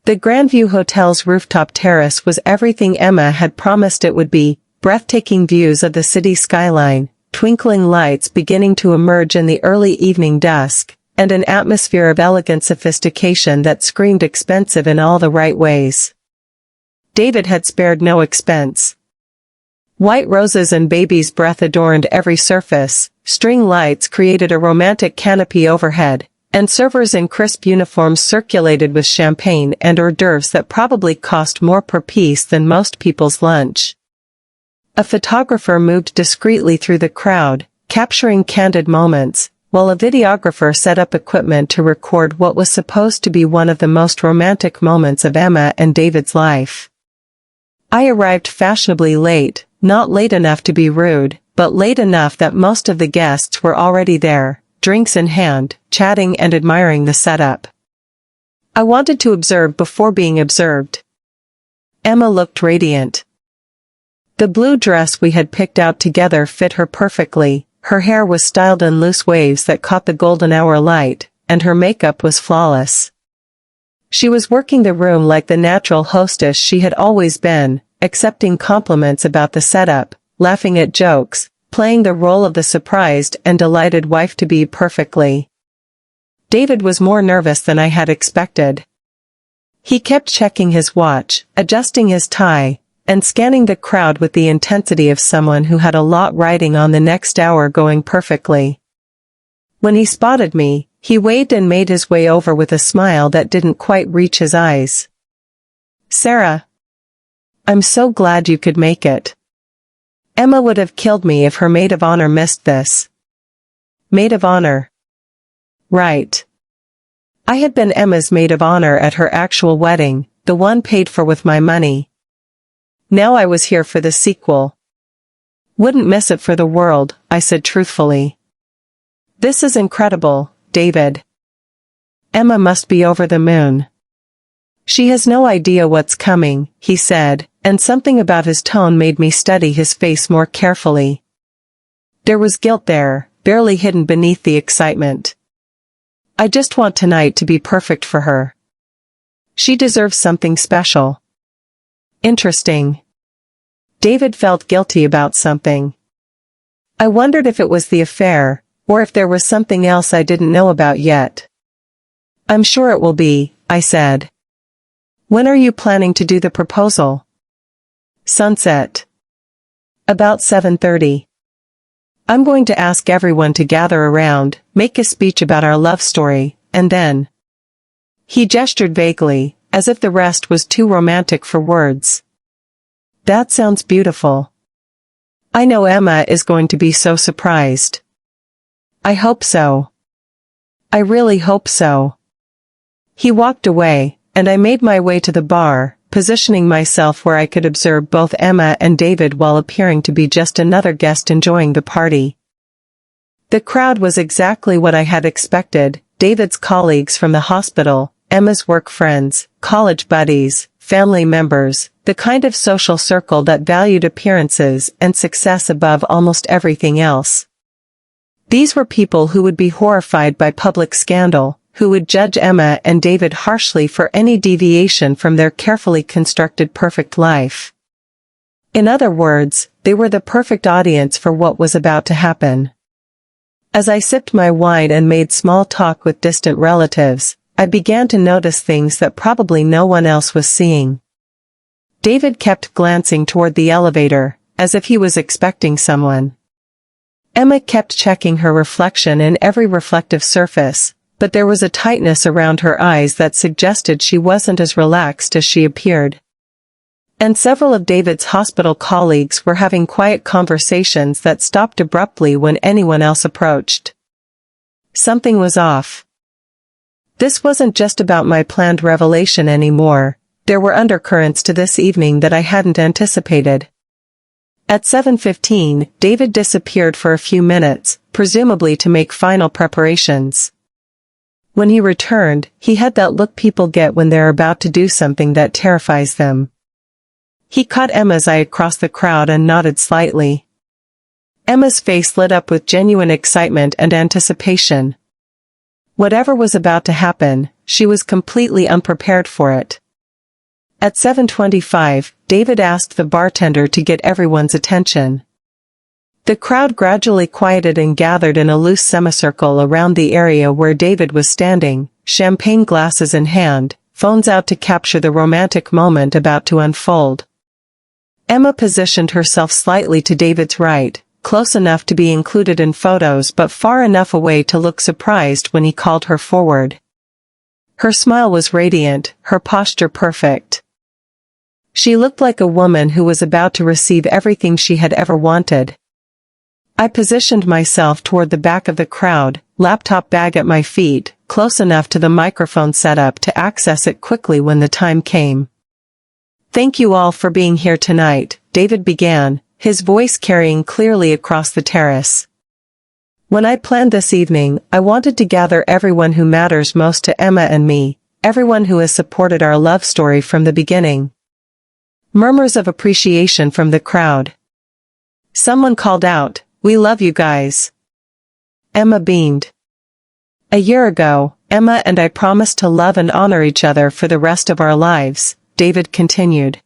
[SPEAKER 1] The Grandview Hotel's rooftop terrace was everything Emma had promised it would be, breathtaking views of the city skyline, twinkling lights beginning to emerge in the early evening dusk, and an atmosphere of elegant sophistication that screamed expensive in all the right ways. David had spared no expense. White roses and baby's breath adorned every surface, string lights created a romantic canopy overhead, and servers in crisp uniforms circulated with champagne and hors d'oeuvres that probably cost more per piece than most people's lunch. A photographer moved discreetly through the crowd, capturing candid moments, while a videographer set up equipment to record what was supposed to be one of the most romantic moments of Emma and David's life. I arrived fashionably late, not late enough to be rude, but late enough that most of the guests were already there, drinks in hand, chatting and admiring the setup. I wanted to observe before being observed. Emma looked radiant. The blue dress we had picked out together fit her perfectly, her hair was styled in loose waves that caught the golden hour light, and her makeup was flawless. She was working the room like the natural hostess she had always been, accepting compliments about the setup, laughing at jokes, playing the role of the surprised and delighted wife-to-be perfectly. David was more nervous than I had expected. He kept checking his watch, adjusting his tie, and scanning the crowd with the intensity of someone who had a lot riding on the next hour going perfectly. When he spotted me, he waved and made his way over with a smile that didn't quite reach his eyes. Sarah. I'm so glad you could make it. Emma would have killed me if her maid of honor missed this. Maid of honor. Right. I had been Emma's maid of honor at her actual wedding, the one paid for with my money. Now I was here for the sequel. Wouldn't miss it for the world, I said truthfully. This is incredible, David. Emma must be over the moon. She has no idea what's coming, he said, and something about his tone made me study his face more carefully. There was guilt there, barely hidden beneath the excitement. I just want tonight to be perfect for her. She deserves something special. Interesting. David felt guilty about something. I wondered if it was the affair, or if there was something else I didn't know about yet. I'm sure it will be, I said. When are you planning to do the proposal? Sunset. About 7:30. I'm going to ask everyone to gather around, make a speech about our love story, and then. He gestured vaguely, as if the rest was too romantic for words. That sounds beautiful. I know Emma is going to be so surprised. I hope so. I really hope so. He walked away, and I made my way to the bar, positioning myself where I could observe both Emma and David while appearing to be just another guest enjoying the party. The crowd was exactly what I had expected, David's colleagues from the hospital, Emma's work friends, college buddies, family members, the kind of social circle that valued appearances and success above almost everything else. These were people who would be horrified by public scandal, who would judge Emma and David harshly for any deviation from their carefully constructed perfect life. In other words, they were the perfect audience for what was about to happen. As I sipped my wine and made small talk with distant relatives, I began to notice things that probably no one else was seeing. David kept glancing toward the elevator, as if he was expecting someone. Emma kept checking her reflection in every reflective surface, but there was a tightness around her eyes that suggested she wasn't as relaxed as she appeared. And several of David's hospital colleagues were having quiet conversations that stopped abruptly when anyone else approached. Something was off. This wasn't just about my planned revelation anymore. There were undercurrents to this evening that I hadn't anticipated. At 7:15, David disappeared for a few minutes, presumably to make final preparations. When he returned, he had that look people get when they're about to do something that terrifies them. He caught Emma's eye across the crowd and nodded slightly. Emma's face lit up with genuine excitement and anticipation. Whatever was about to happen, she was completely unprepared for it. At 7:25, David asked the bartender to get everyone's attention. The crowd gradually quieted and gathered in a loose semicircle around the area where David was standing, champagne glasses in hand, phones out to capture the romantic moment about to unfold. Emma positioned herself slightly to David's right, close enough to be included in photos but far enough away to look surprised when he called her forward. Her smile was radiant, her posture perfect. She looked like a woman who was about to receive everything she had ever wanted. I positioned myself toward the back of the crowd, laptop bag at my feet, close enough to the microphone setup to access it quickly when the time came. "Thank you all for being here tonight," David began, his voice carrying clearly across the terrace. "When I planned this evening, I wanted to gather everyone who matters most to Emma and me, everyone who has supported our love story from the beginning." Murmurs of appreciation from the crowd. Someone called out, "We love you guys." Emma beamed. "A year ago, Emma and I promised to love and honor each other for the rest of our lives," David continued.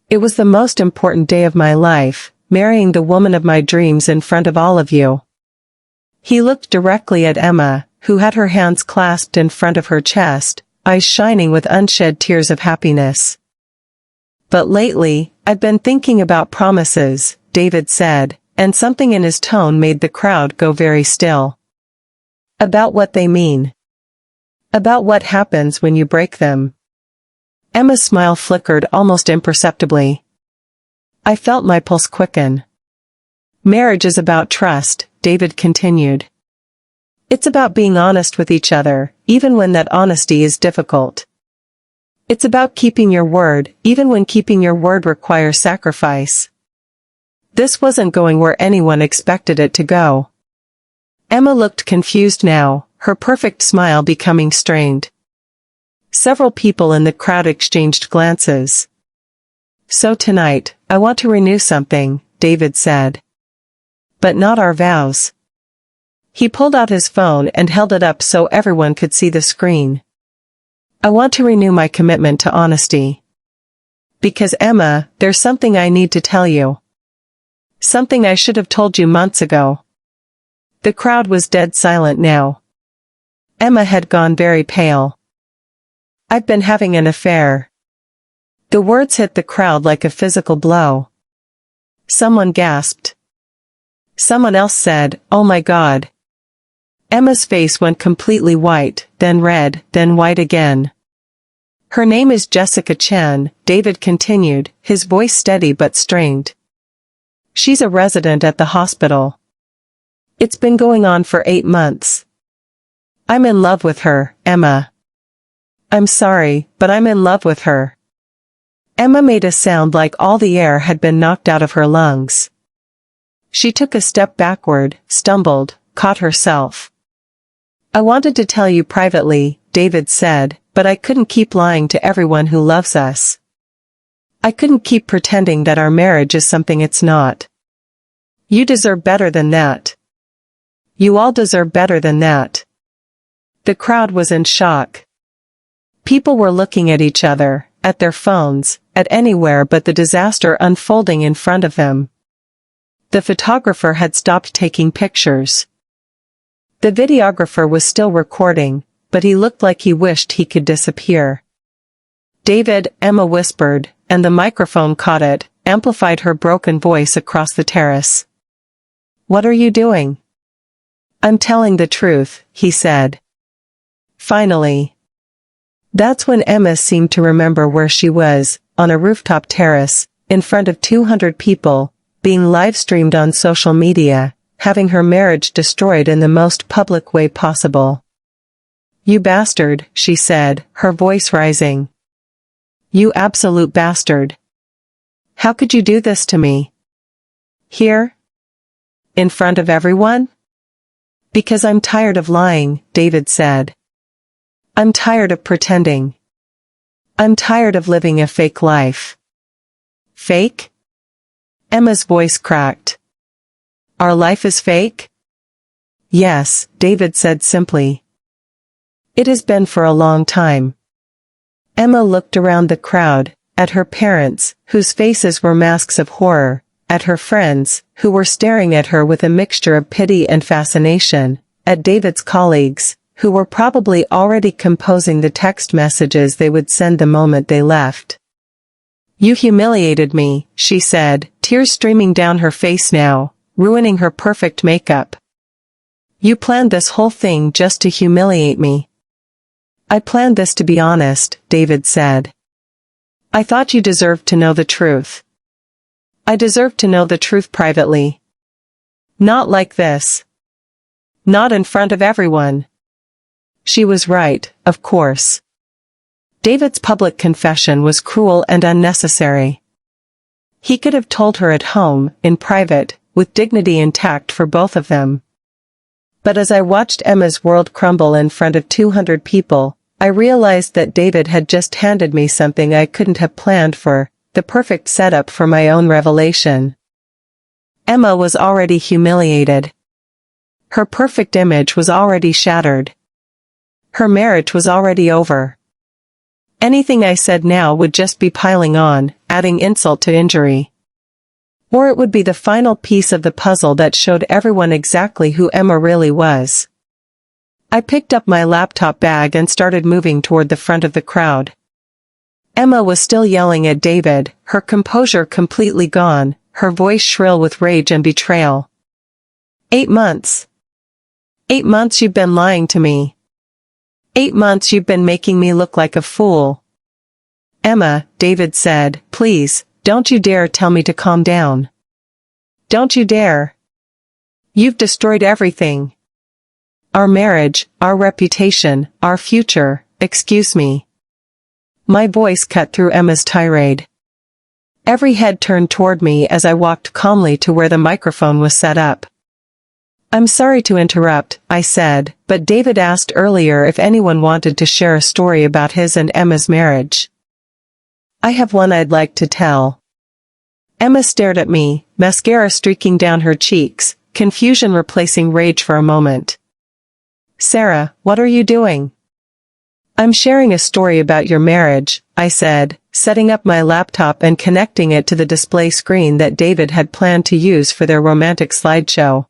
[SPEAKER 1] "It was the most important day of my life, marrying the woman of my dreams in front of all of you." He looked directly at Emma, who had her hands clasped in front of her chest, eyes shining with unshed tears of happiness. "But lately, I've been thinking about promises," David said, and something in his tone made the crowd go very still. "About what they mean. About what happens when you break them." Emma's smile flickered almost imperceptibly. I felt my pulse quicken. "Marriage is about trust," David continued. "It's about being honest with each other, even when that honesty is difficult. It's about keeping your word, even when keeping your word requires sacrifice." This wasn't going where anyone expected it to go. Emma looked confused now, her perfect smile becoming strained. Several people in the crowd exchanged glances. "So tonight, I want to renew something," David said. "But not our vows." He pulled out his phone and held it up so everyone could see the screen. "I want to renew my commitment to honesty. Because Emma, there's something I need to tell you. Something I should have told you months ago." The crowd was dead silent now. Emma had gone very pale. "I've been having an affair." The words hit the crowd like a physical blow. Someone gasped. Someone else said, "Oh my God." Emma's face went completely white, then red, then white again. "Her name is Jessica Chen," David continued, his voice steady but strained. "She's a resident at the hospital. It's been going on for 8 months. I'm in love with her, Emma. I'm sorry, but I'm in love with her." Emma made a sound like all the air had been knocked out of her lungs. She took a step backward, stumbled, caught herself. "I wanted to tell you privately," David said, "but I couldn't keep lying to everyone who loves us. I couldn't keep pretending that our marriage is something it's not. You deserve better than that. You all deserve better than that." The crowd was in shock. People were looking at each other, at their phones, at anywhere but the disaster unfolding in front of them. The photographer had stopped taking pictures. The videographer was still recording, but he looked like he wished he could disappear. "David," Emma whispered, and the microphone caught it, amplified her broken voice across the terrace. "What are you doing?" "I'm telling the truth," he said. Finally. That's when Emma seemed to remember where she was, on a rooftop terrace, in front of 200 people, being live-streamed on social media, having her marriage destroyed in the most public way possible. You bastard, she said, her voice rising. You absolute bastard. How could you do this to me? Here? In front of everyone? Because I'm tired of lying, David said. I'm tired of pretending. I'm tired of living a fake life. Fake? Emma's voice cracked. Our life is fake? Yes, David said simply. It has been for a long time. Emma looked around the crowd, at her parents, whose faces were masks of horror, at her friends, who were staring at her with a mixture of pity and fascination, at David's colleagues, who were probably already composing the text messages they would send the moment they left. You humiliated me, she said, tears streaming down her face now, ruining her perfect makeup. You planned this whole thing just to humiliate me. I planned this to be honest, David said. I thought you deserved to know the truth. I deserved to know the truth privately. Not like this. Not in front of everyone. She was right, of course. David's public confession was cruel and unnecessary. He could have told her at home, in private, with dignity intact for both of them. But as I watched Emma's world crumble in front of 200 people, I realized that David had just handed me something I couldn't have planned for, the perfect setup for my own revelation. Emma was already humiliated. Her perfect image was already shattered. Her marriage was already over. Anything I said now would just be piling on, adding insult to injury. Or it would be the final piece of the puzzle that showed everyone exactly who Emma really was. I picked up my laptop bag and started moving toward the front of the crowd. Emma was still yelling at David, her composure completely gone, her voice shrill with rage and betrayal. 8 months. 8 months you've been lying to me. 8 months you've been making me look like a fool. Emma, David said, please, don't you dare tell me to calm down. Don't you dare. You've destroyed everything. Our marriage, our reputation, our future, excuse me. My voice cut through Emma's tirade. Every head turned toward me as I walked calmly to where the microphone was set up. I'm sorry to interrupt, I said, but David asked earlier if anyone wanted to share a story about his and Emma's marriage. I have one I'd like to tell. Emma stared at me, mascara streaking down her cheeks, confusion replacing rage for a moment. Sarah, what are you doing? I'm sharing a story about your marriage, I said, setting up my laptop and connecting it to the display screen that David had planned to use for their romantic slideshow.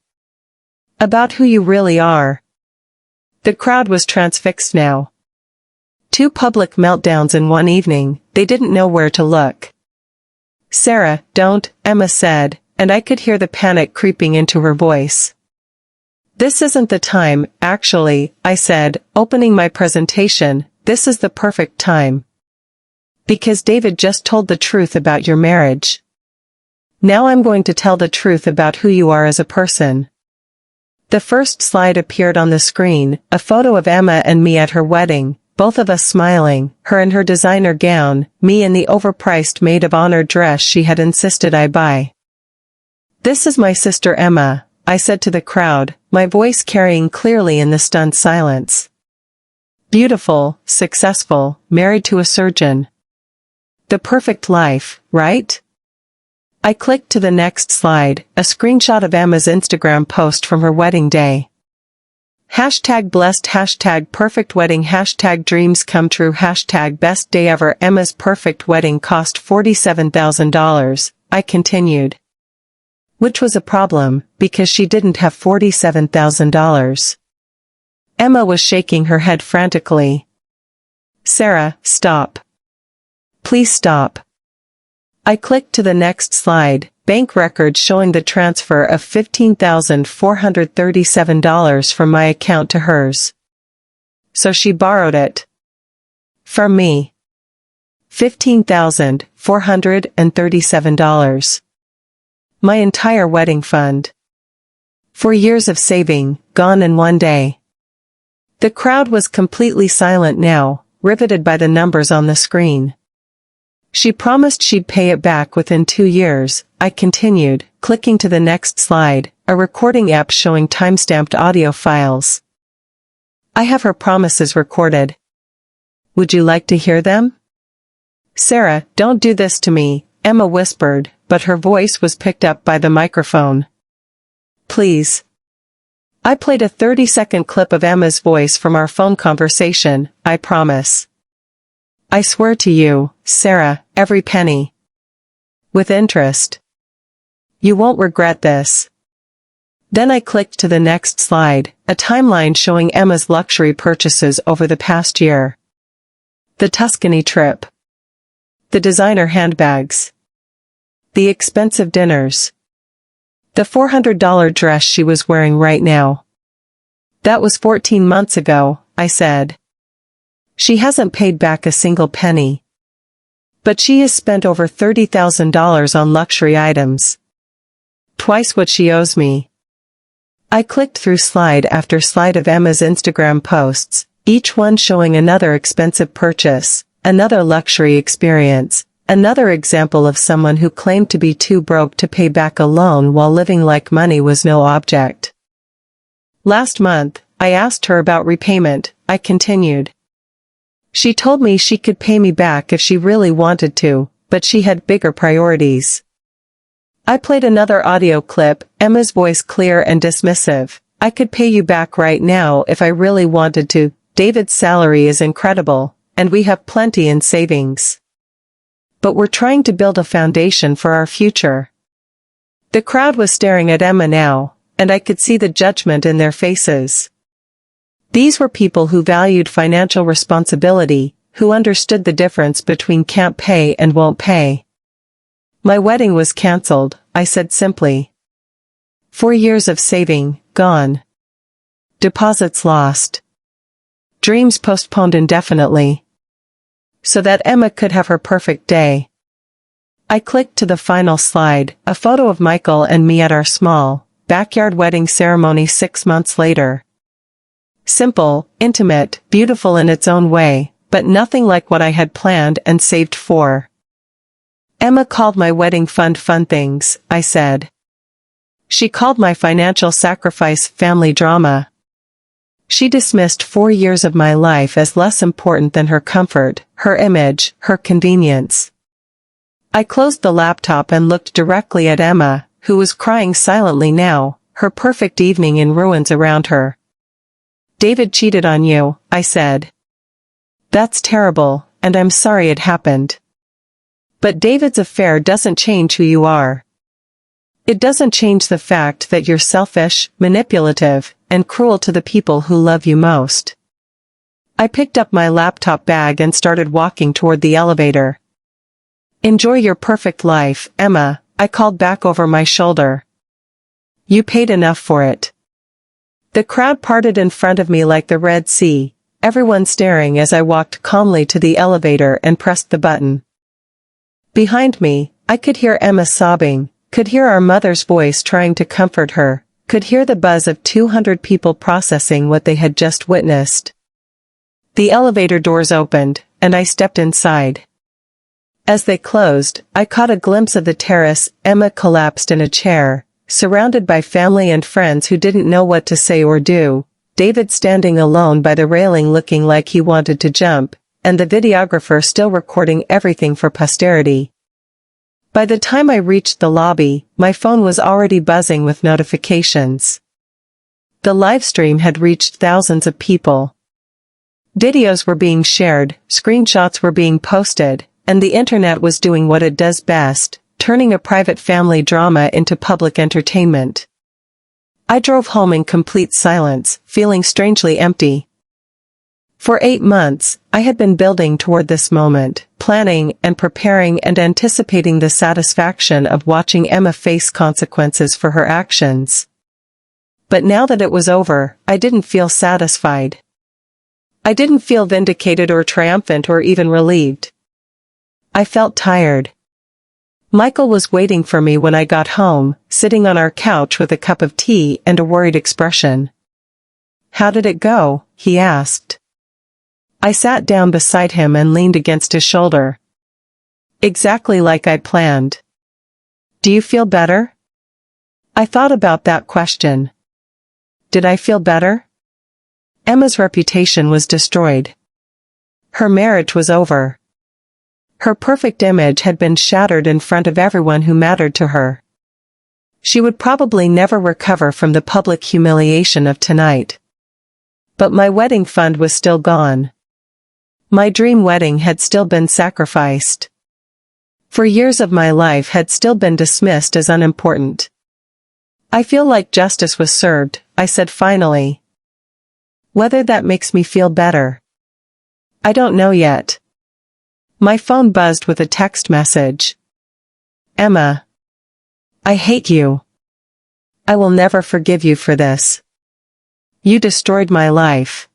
[SPEAKER 1] About who you really are. The crowd was transfixed now. 2 public meltdowns in one evening, they didn't know where to look. Sarah, don't, Emma said, and I could hear the panic creeping into her voice. This isn't the time, actually, I said, opening my presentation, this is the perfect time. Because David just told the truth about your marriage. Now I'm going to tell the truth about who you are as a person. The first slide appeared on the screen, a photo of Emma and me at her wedding, both of us smiling, her in her designer gown, me in the overpriced maid of honor dress she had insisted I buy. This is my sister Emma, I said to the crowd, my voice carrying clearly in the stunned silence. Beautiful, successful, married to a surgeon. The perfect life, right? I clicked to the next slide, a screenshot of Emma's Instagram post from her wedding day. Hashtag blessed, hashtag perfect wedding, hashtag dreams come true, hashtag best day ever. Emma's perfect wedding cost $47,000, I continued. Which was a problem, because she didn't have $47,000. Emma was shaking her head frantically. Sarah, stop. Please stop. I clicked to the next slide, bank records showing the transfer of $15,437 from my account to hers. So she borrowed it. From me. $15,437. My entire wedding fund. 4 years of saving, gone in one day. The crowd was completely silent now, riveted by the numbers on the screen. She promised she'd pay it back within 2 years, I continued, clicking to the next slide, a recording app showing timestamped audio files. I have her promises recorded. Would you like to hear them? Sarah, don't do this to me, Emma whispered, but her voice was picked up by the microphone. Please. I played a 30-second clip of Emma's voice from our phone conversation, I promise. I swear to you, Sarah, every penny. With interest. You won't regret this. Then I clicked to the next slide, a timeline showing Emma's luxury purchases over the past year. The Tuscany trip. The designer handbags. The expensive dinners. The $400 dress she was wearing right now. That was 14 months ago, I said. She hasn't paid back a single penny. But she has spent over $30,000 on luxury items. Twice what she owes me. I clicked through slide after slide of Emma's Instagram posts, each one showing another expensive purchase, another luxury experience, another example of someone who claimed to be too broke to pay back a loan while living like money was no object. Last month, I asked her about repayment, I continued. She told me she could pay me back if she really wanted to, but she had bigger priorities. I played another audio clip, Emma's voice clear and dismissive. I could pay you back right now if I really wanted to. David's salary is incredible, and we have plenty in savings. But we're trying to build a foundation for our future. The crowd was staring at Emma now, and I could see the judgment in their faces. These were people who valued financial responsibility, who understood the difference between can't pay and won't pay. My wedding was cancelled, I said simply. 4 years of saving, gone. Deposits lost. Dreams postponed indefinitely. So that Emma could have her perfect day. I clicked to the final slide, a photo of Michael and me at our small, backyard wedding ceremony 6 months later. Simple, intimate, beautiful in its own way, but nothing like what I had planned and saved for. Emma called my wedding fund fun things, I said. She called my financial sacrifice family drama. She dismissed 4 years of my life as less important than her comfort, her image, her convenience. I closed the laptop and looked directly at Emma, who was crying silently now, her perfect evening in ruins around her. David cheated on you, I said. That's terrible, and I'm sorry it happened. But David's affair doesn't change who you are. It doesn't change the fact that you're selfish, manipulative, and cruel to the people who love you most. I picked up my laptop bag and started walking toward the elevator. Enjoy your perfect life, Emma, I called back over my shoulder. You paid enough for it. The crowd parted in front of me like the Red Sea, everyone staring as I walked calmly to the elevator and pressed the button. Behind me, I could hear Emma sobbing, could hear our mother's voice trying to comfort her, could hear the buzz of 200 people processing what they had just witnessed. The elevator doors opened, and I stepped inside. As they closed, I caught a glimpse of the terrace. Emma collapsed in a chair, surrounded by family and friends who didn't know what to say or do, David standing alone by the railing looking like he wanted to jump, and the videographer still recording everything for posterity. By the time I reached the lobby, my phone was already buzzing with notifications. The livestream had reached thousands of people. Videos were being shared, screenshots were being posted, and the internet was doing what it does best, turning a private family drama into public entertainment. I drove home in complete silence, feeling strangely empty. For 8 months, I had been building toward this moment, planning and preparing and anticipating the satisfaction of watching Emma face consequences for her actions. But now that it was over, I didn't feel satisfied. I didn't feel vindicated or triumphant or even relieved. I felt tired. Michael was waiting for me when I got home, sitting on our couch with a cup of tea and a worried expression. How did it go? he asked. I sat down beside him and leaned against his shoulder. Exactly like I planned. Do you feel better? I thought about that question. Did I feel better? Emma's reputation was destroyed. Her marriage was over. Her perfect image had been shattered in front of everyone who mattered to her. She would probably never recover from the public humiliation of tonight. But my wedding fund was still gone. My dream wedding had still been sacrificed. For years of my life had still been dismissed as unimportant. I feel like justice was served, I said finally. Whether that makes me feel better. I don't know yet. My phone buzzed with a text message. Emma. I hate you. I will never forgive you for this. You destroyed my life.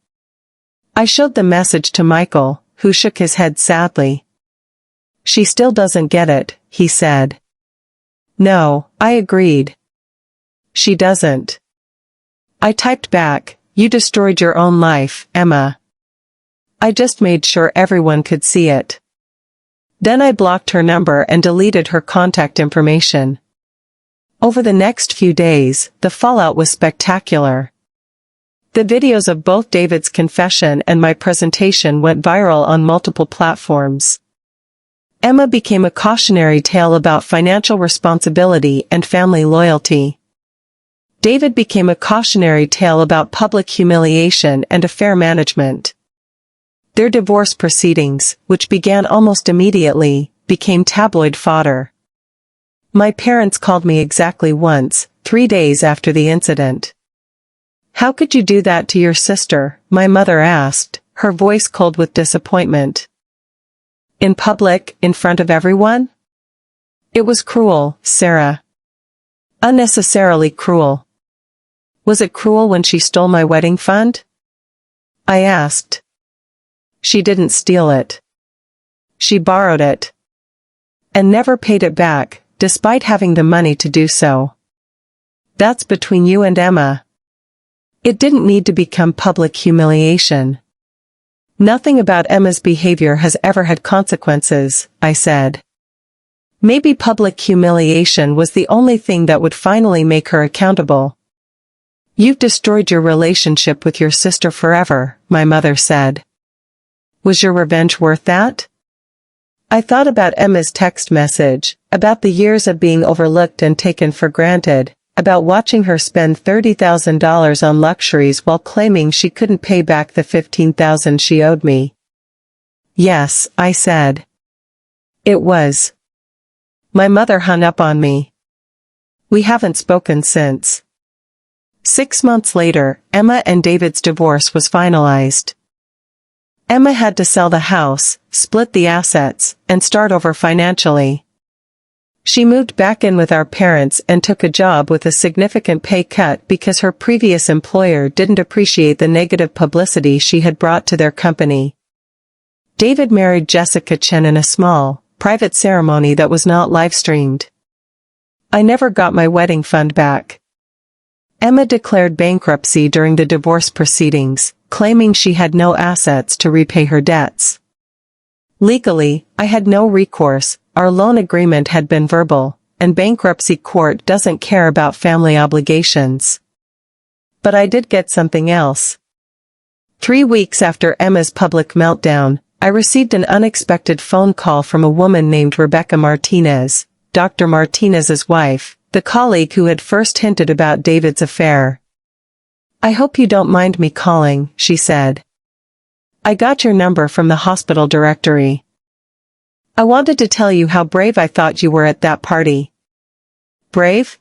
[SPEAKER 1] I showed the message to Michael, who shook his head sadly. She still doesn't get it, he said. No, I agreed. She doesn't. I typed back, you destroyed your own life, Emma. I just made sure everyone could see it. Then I blocked her number and deleted her contact information. Over the next few days, the fallout was spectacular. The videos of both David's confession and my presentation went viral on multiple platforms. Emma became a cautionary tale about financial responsibility and family loyalty. David became a cautionary tale about public humiliation and affair management. Their divorce proceedings, which began almost immediately, became tabloid fodder. My parents called me exactly once, 3 days after the incident. How could you do that to your sister? My mother asked, her voice cold with disappointment. In public, in front of everyone? It was cruel, Sarah. Unnecessarily cruel. Was it cruel when she stole my wedding fund? I asked. She didn't steal it. She borrowed it. And never paid it back, despite having the money to do so. That's between you and Emma. It didn't need to become public humiliation. Nothing about Emma's behavior has ever had consequences, I said. Maybe public humiliation was the only thing that would finally make her accountable. You've destroyed your relationship with your sister forever, my mother said. Was your revenge worth that? I thought about Emma's text message, about the years of being overlooked and taken for granted, about watching her spend $30,000 on luxuries while claiming she couldn't pay back the $15,000 she owed me. Yes, I said. It was. My mother hung up on me. We haven't spoken since. 6 months later, Emma and David's divorce was finalized. Emma had to sell the house, split the assets, and start over financially. She moved back in with our parents and took a job with a significant pay cut because her previous employer didn't appreciate the negative publicity she had brought to their company. David married Jessica Chen in a small, private ceremony that was not live-streamed. I never got my wedding fund back. Emma declared bankruptcy during the divorce proceedings, claiming she had no assets to repay her debts. Legally, I had no recourse, our loan agreement had been verbal, and bankruptcy court doesn't care about family obligations. But I did get something else. 3 weeks after Emma's public meltdown, I received an unexpected phone call from a woman named Rebecca Martinez, Dr. Martinez's wife, the colleague who had first hinted about David's affair. I hope you don't mind me calling, she said. I got your number from the hospital directory. I wanted to tell you how brave I thought you were at that party. Brave?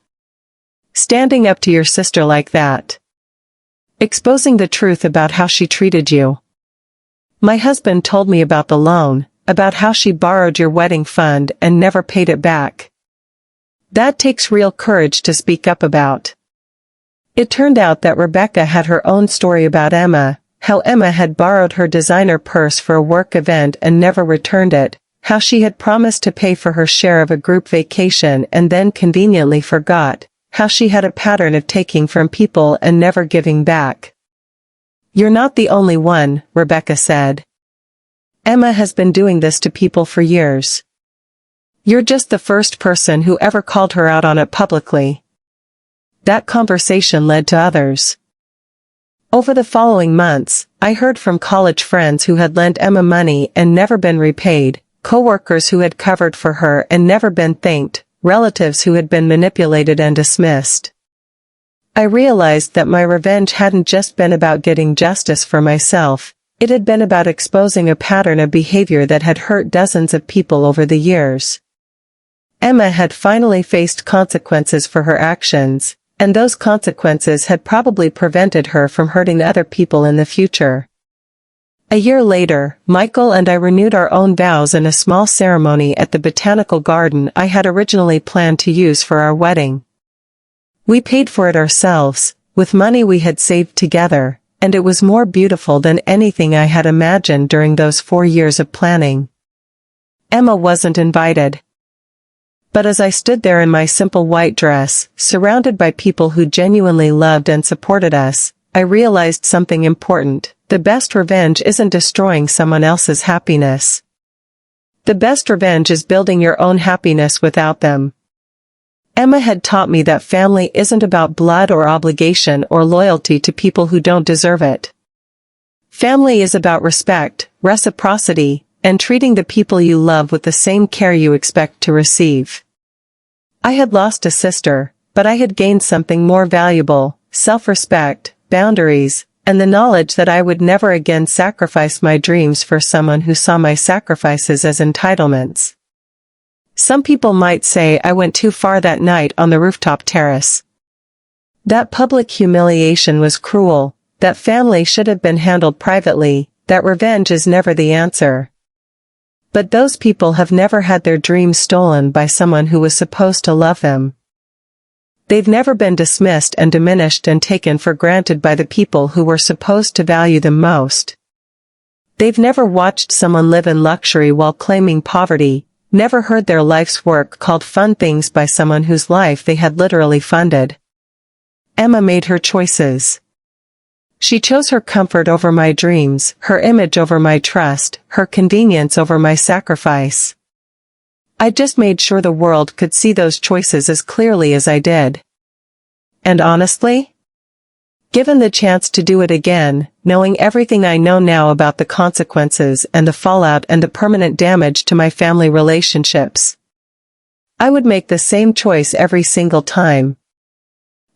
[SPEAKER 1] Standing up to your sister like that. Exposing the truth about how she treated you. My husband told me about the loan, about how she borrowed your wedding fund and never paid it back. That takes real courage to speak up about. It turned out that Rebecca had her own story about Emma, how Emma had borrowed her designer purse for a work event and never returned it, how she had promised to pay for her share of a group vacation and then conveniently forgot, how she had a pattern of taking from people and never giving back. "You're not the only one," Rebecca said. "Emma has been doing this to people for years. You're just the first person who ever called her out on it publicly." That conversation led to others. Over the following months, I heard from college friends who had lent Emma money and never been repaid, coworkers who had covered for her and never been thanked, relatives who had been manipulated and dismissed. I realized that my revenge hadn't just been about getting justice for myself, it had been about exposing a pattern of behavior that had hurt dozens of people over the years. Emma had finally faced consequences for her actions, and those consequences had probably prevented her from hurting other people in the future. A year later, Michael and I renewed our own vows in a small ceremony at the botanical garden I had originally planned to use for our wedding. We paid for it ourselves, with money we had saved together, and it was more beautiful than anything I had imagined during those 4 years of planning. Emma wasn't invited. But as I stood there in my simple white dress, surrounded by people who genuinely loved and supported us, I realized something important. The best revenge isn't destroying someone else's happiness. The best revenge is building your own happiness without them. Emma had taught me that family isn't about blood or obligation or loyalty to people who don't deserve it. Family is about respect, reciprocity, and treating the people you love with the same care you expect to receive. I had lost a sister, but I had gained something more valuable: self-respect, boundaries, and the knowledge that I would never again sacrifice my dreams for someone who saw my sacrifices as entitlements. Some people might say I went too far that night on the rooftop terrace. That public humiliation was cruel, that family should have been handled privately, that revenge is never the answer. But those people have never had their dreams stolen by someone who was supposed to love them. They've never been dismissed and diminished and taken for granted by the people who were supposed to value them most. They've never watched someone live in luxury while claiming poverty, never heard their life's work called fun things by someone whose life they had literally funded. Emma made her choices. She chose her comfort over my dreams, her image over my trust, her convenience over my sacrifice. I just made sure the world could see those choices as clearly as I did. And honestly, given the chance to do it again, knowing everything I know now about the consequences and the fallout and the permanent damage to my family relationships, I would make the same choice every single time.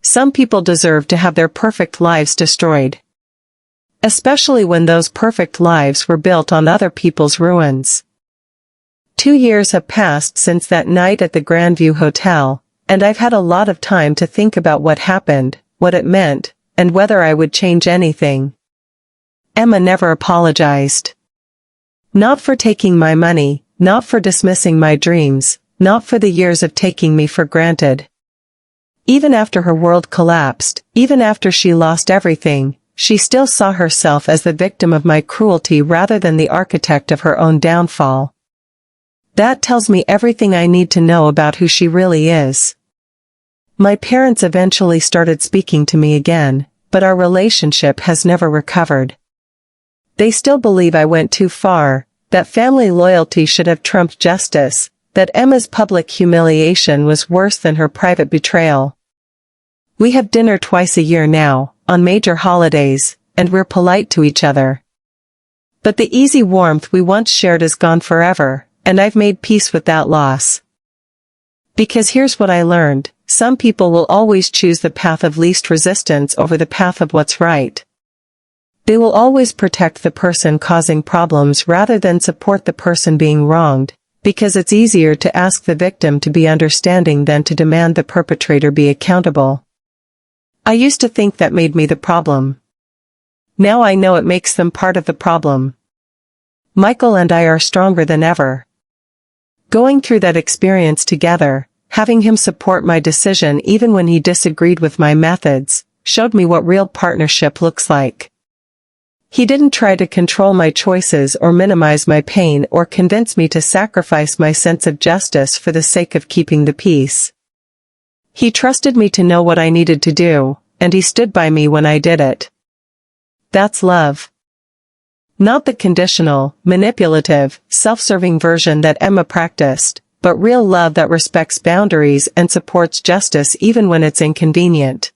[SPEAKER 1] Some people deserve to have their perfect lives destroyed. Especially when those perfect lives were built on other people's ruins. 2 years have passed since that night at the Grandview Hotel, and I've had a lot of time to think about what happened, what it meant, and whether I would change anything. Emma never apologized. Not for taking my money, not for dismissing my dreams, not for the years of taking me for granted. Even after her world collapsed, even after she lost everything, she still saw herself as the victim of my cruelty rather than the architect of her own downfall. That tells me everything I need to know about who she really is. My parents eventually started speaking to me again, but our relationship has never recovered. They still believe I went too far, that family loyalty should have trumped justice, that Emma's public humiliation was worse than her private betrayal. We have dinner twice a year now, on major holidays, and we're polite to each other. But the easy warmth we once shared is gone forever, and I've made peace with that loss. Because here's what I learned: some people will always choose the path of least resistance over the path of what's right. They will always protect the person causing problems rather than support the person being wronged, because it's easier to ask the victim to be understanding than to demand the perpetrator be accountable. I used to think that made me the problem. Now I know it makes them part of the problem. Michael and I are stronger than ever. Going through that experience together, having him support my decision even when he disagreed with my methods, showed me what real partnership looks like. He didn't try to control my choices or minimize my pain or convince me to sacrifice my sense of justice for the sake of keeping the peace. He trusted me to know what I needed to do, and he stood by me when I did it. That's love. Not the conditional, manipulative, self-serving version that Emma practiced, but real love that respects boundaries and supports justice even when it's inconvenient.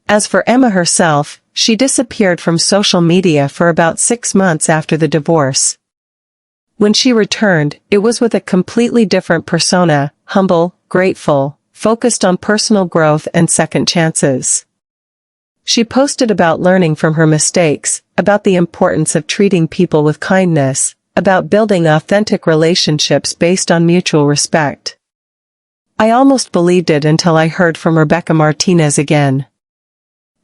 [SPEAKER 1] As for Emma herself, she disappeared from social media for about 6 months after the divorce. When she returned, it was with a completely different persona, humble, grateful, focused on personal growth and second chances. She posted about learning from her mistakes, about the importance of treating people with kindness, about building authentic relationships based on mutual respect. I almost believed it until I heard from Rebecca Martinez again.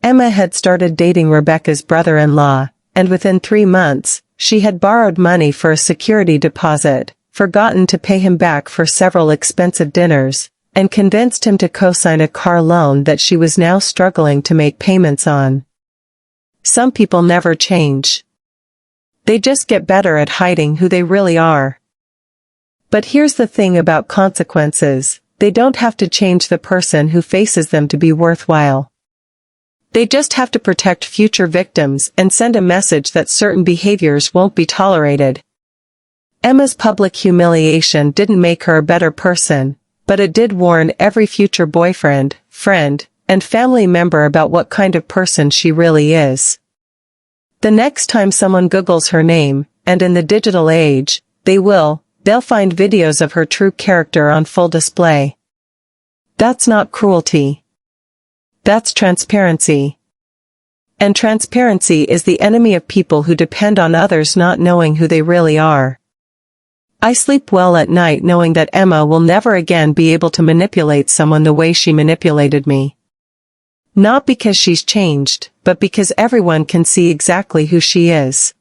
[SPEAKER 1] Emma had started dating Rebecca's brother-in-law, and within 3 months, she had borrowed money for a security deposit, forgotten to pay him back for several expensive dinners, and convinced him to co-sign a car loan that she was now struggling to make payments on. Some people never change. They just get better at hiding who they really are. But here's the thing about consequences: they don't have to change the person who faces them to be worthwhile. They just have to protect future victims and send a message that certain behaviors won't be tolerated. Emma's public humiliation didn't make her a better person, but it did warn every future boyfriend, friend, and family member about what kind of person she really is. The next time someone Googles her name, and in the digital age, they'll find videos of her true character on full display. That's not cruelty. That's transparency. And transparency is the enemy of people who depend on others not knowing who they really are. I sleep well at night knowing that Emma will never again be able to manipulate someone the way she manipulated me. Not because she's changed, but because everyone can see exactly who she is.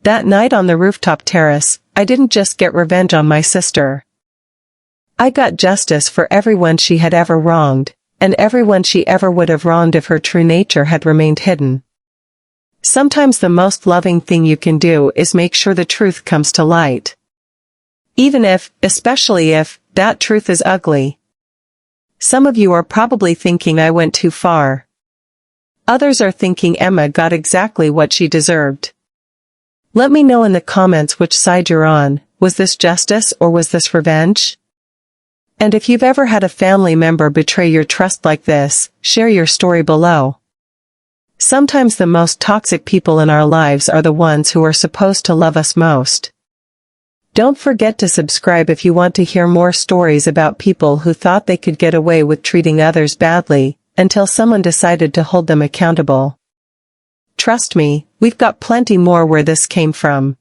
[SPEAKER 1] That night on the rooftop terrace, I didn't just get revenge on my sister. I got justice for everyone she had ever wronged, and everyone she ever would have wronged if her true nature had remained hidden. Sometimes the most loving thing you can do is make sure the truth comes to light. Even if, especially if, that truth is ugly. Some of you are probably thinking I went too far. Others are thinking Emma got exactly what she deserved. Let me know in the comments which side you're on. Was this justice or was this revenge? And if you've ever had a family member betray your trust like this, share your story below. Sometimes the most toxic people in our lives are the ones who are supposed to love us most. Don't forget to subscribe if you want to hear more stories about people who thought they could get away with treating others badly, until someone decided to hold them accountable. Trust me, we've got plenty more where this came from.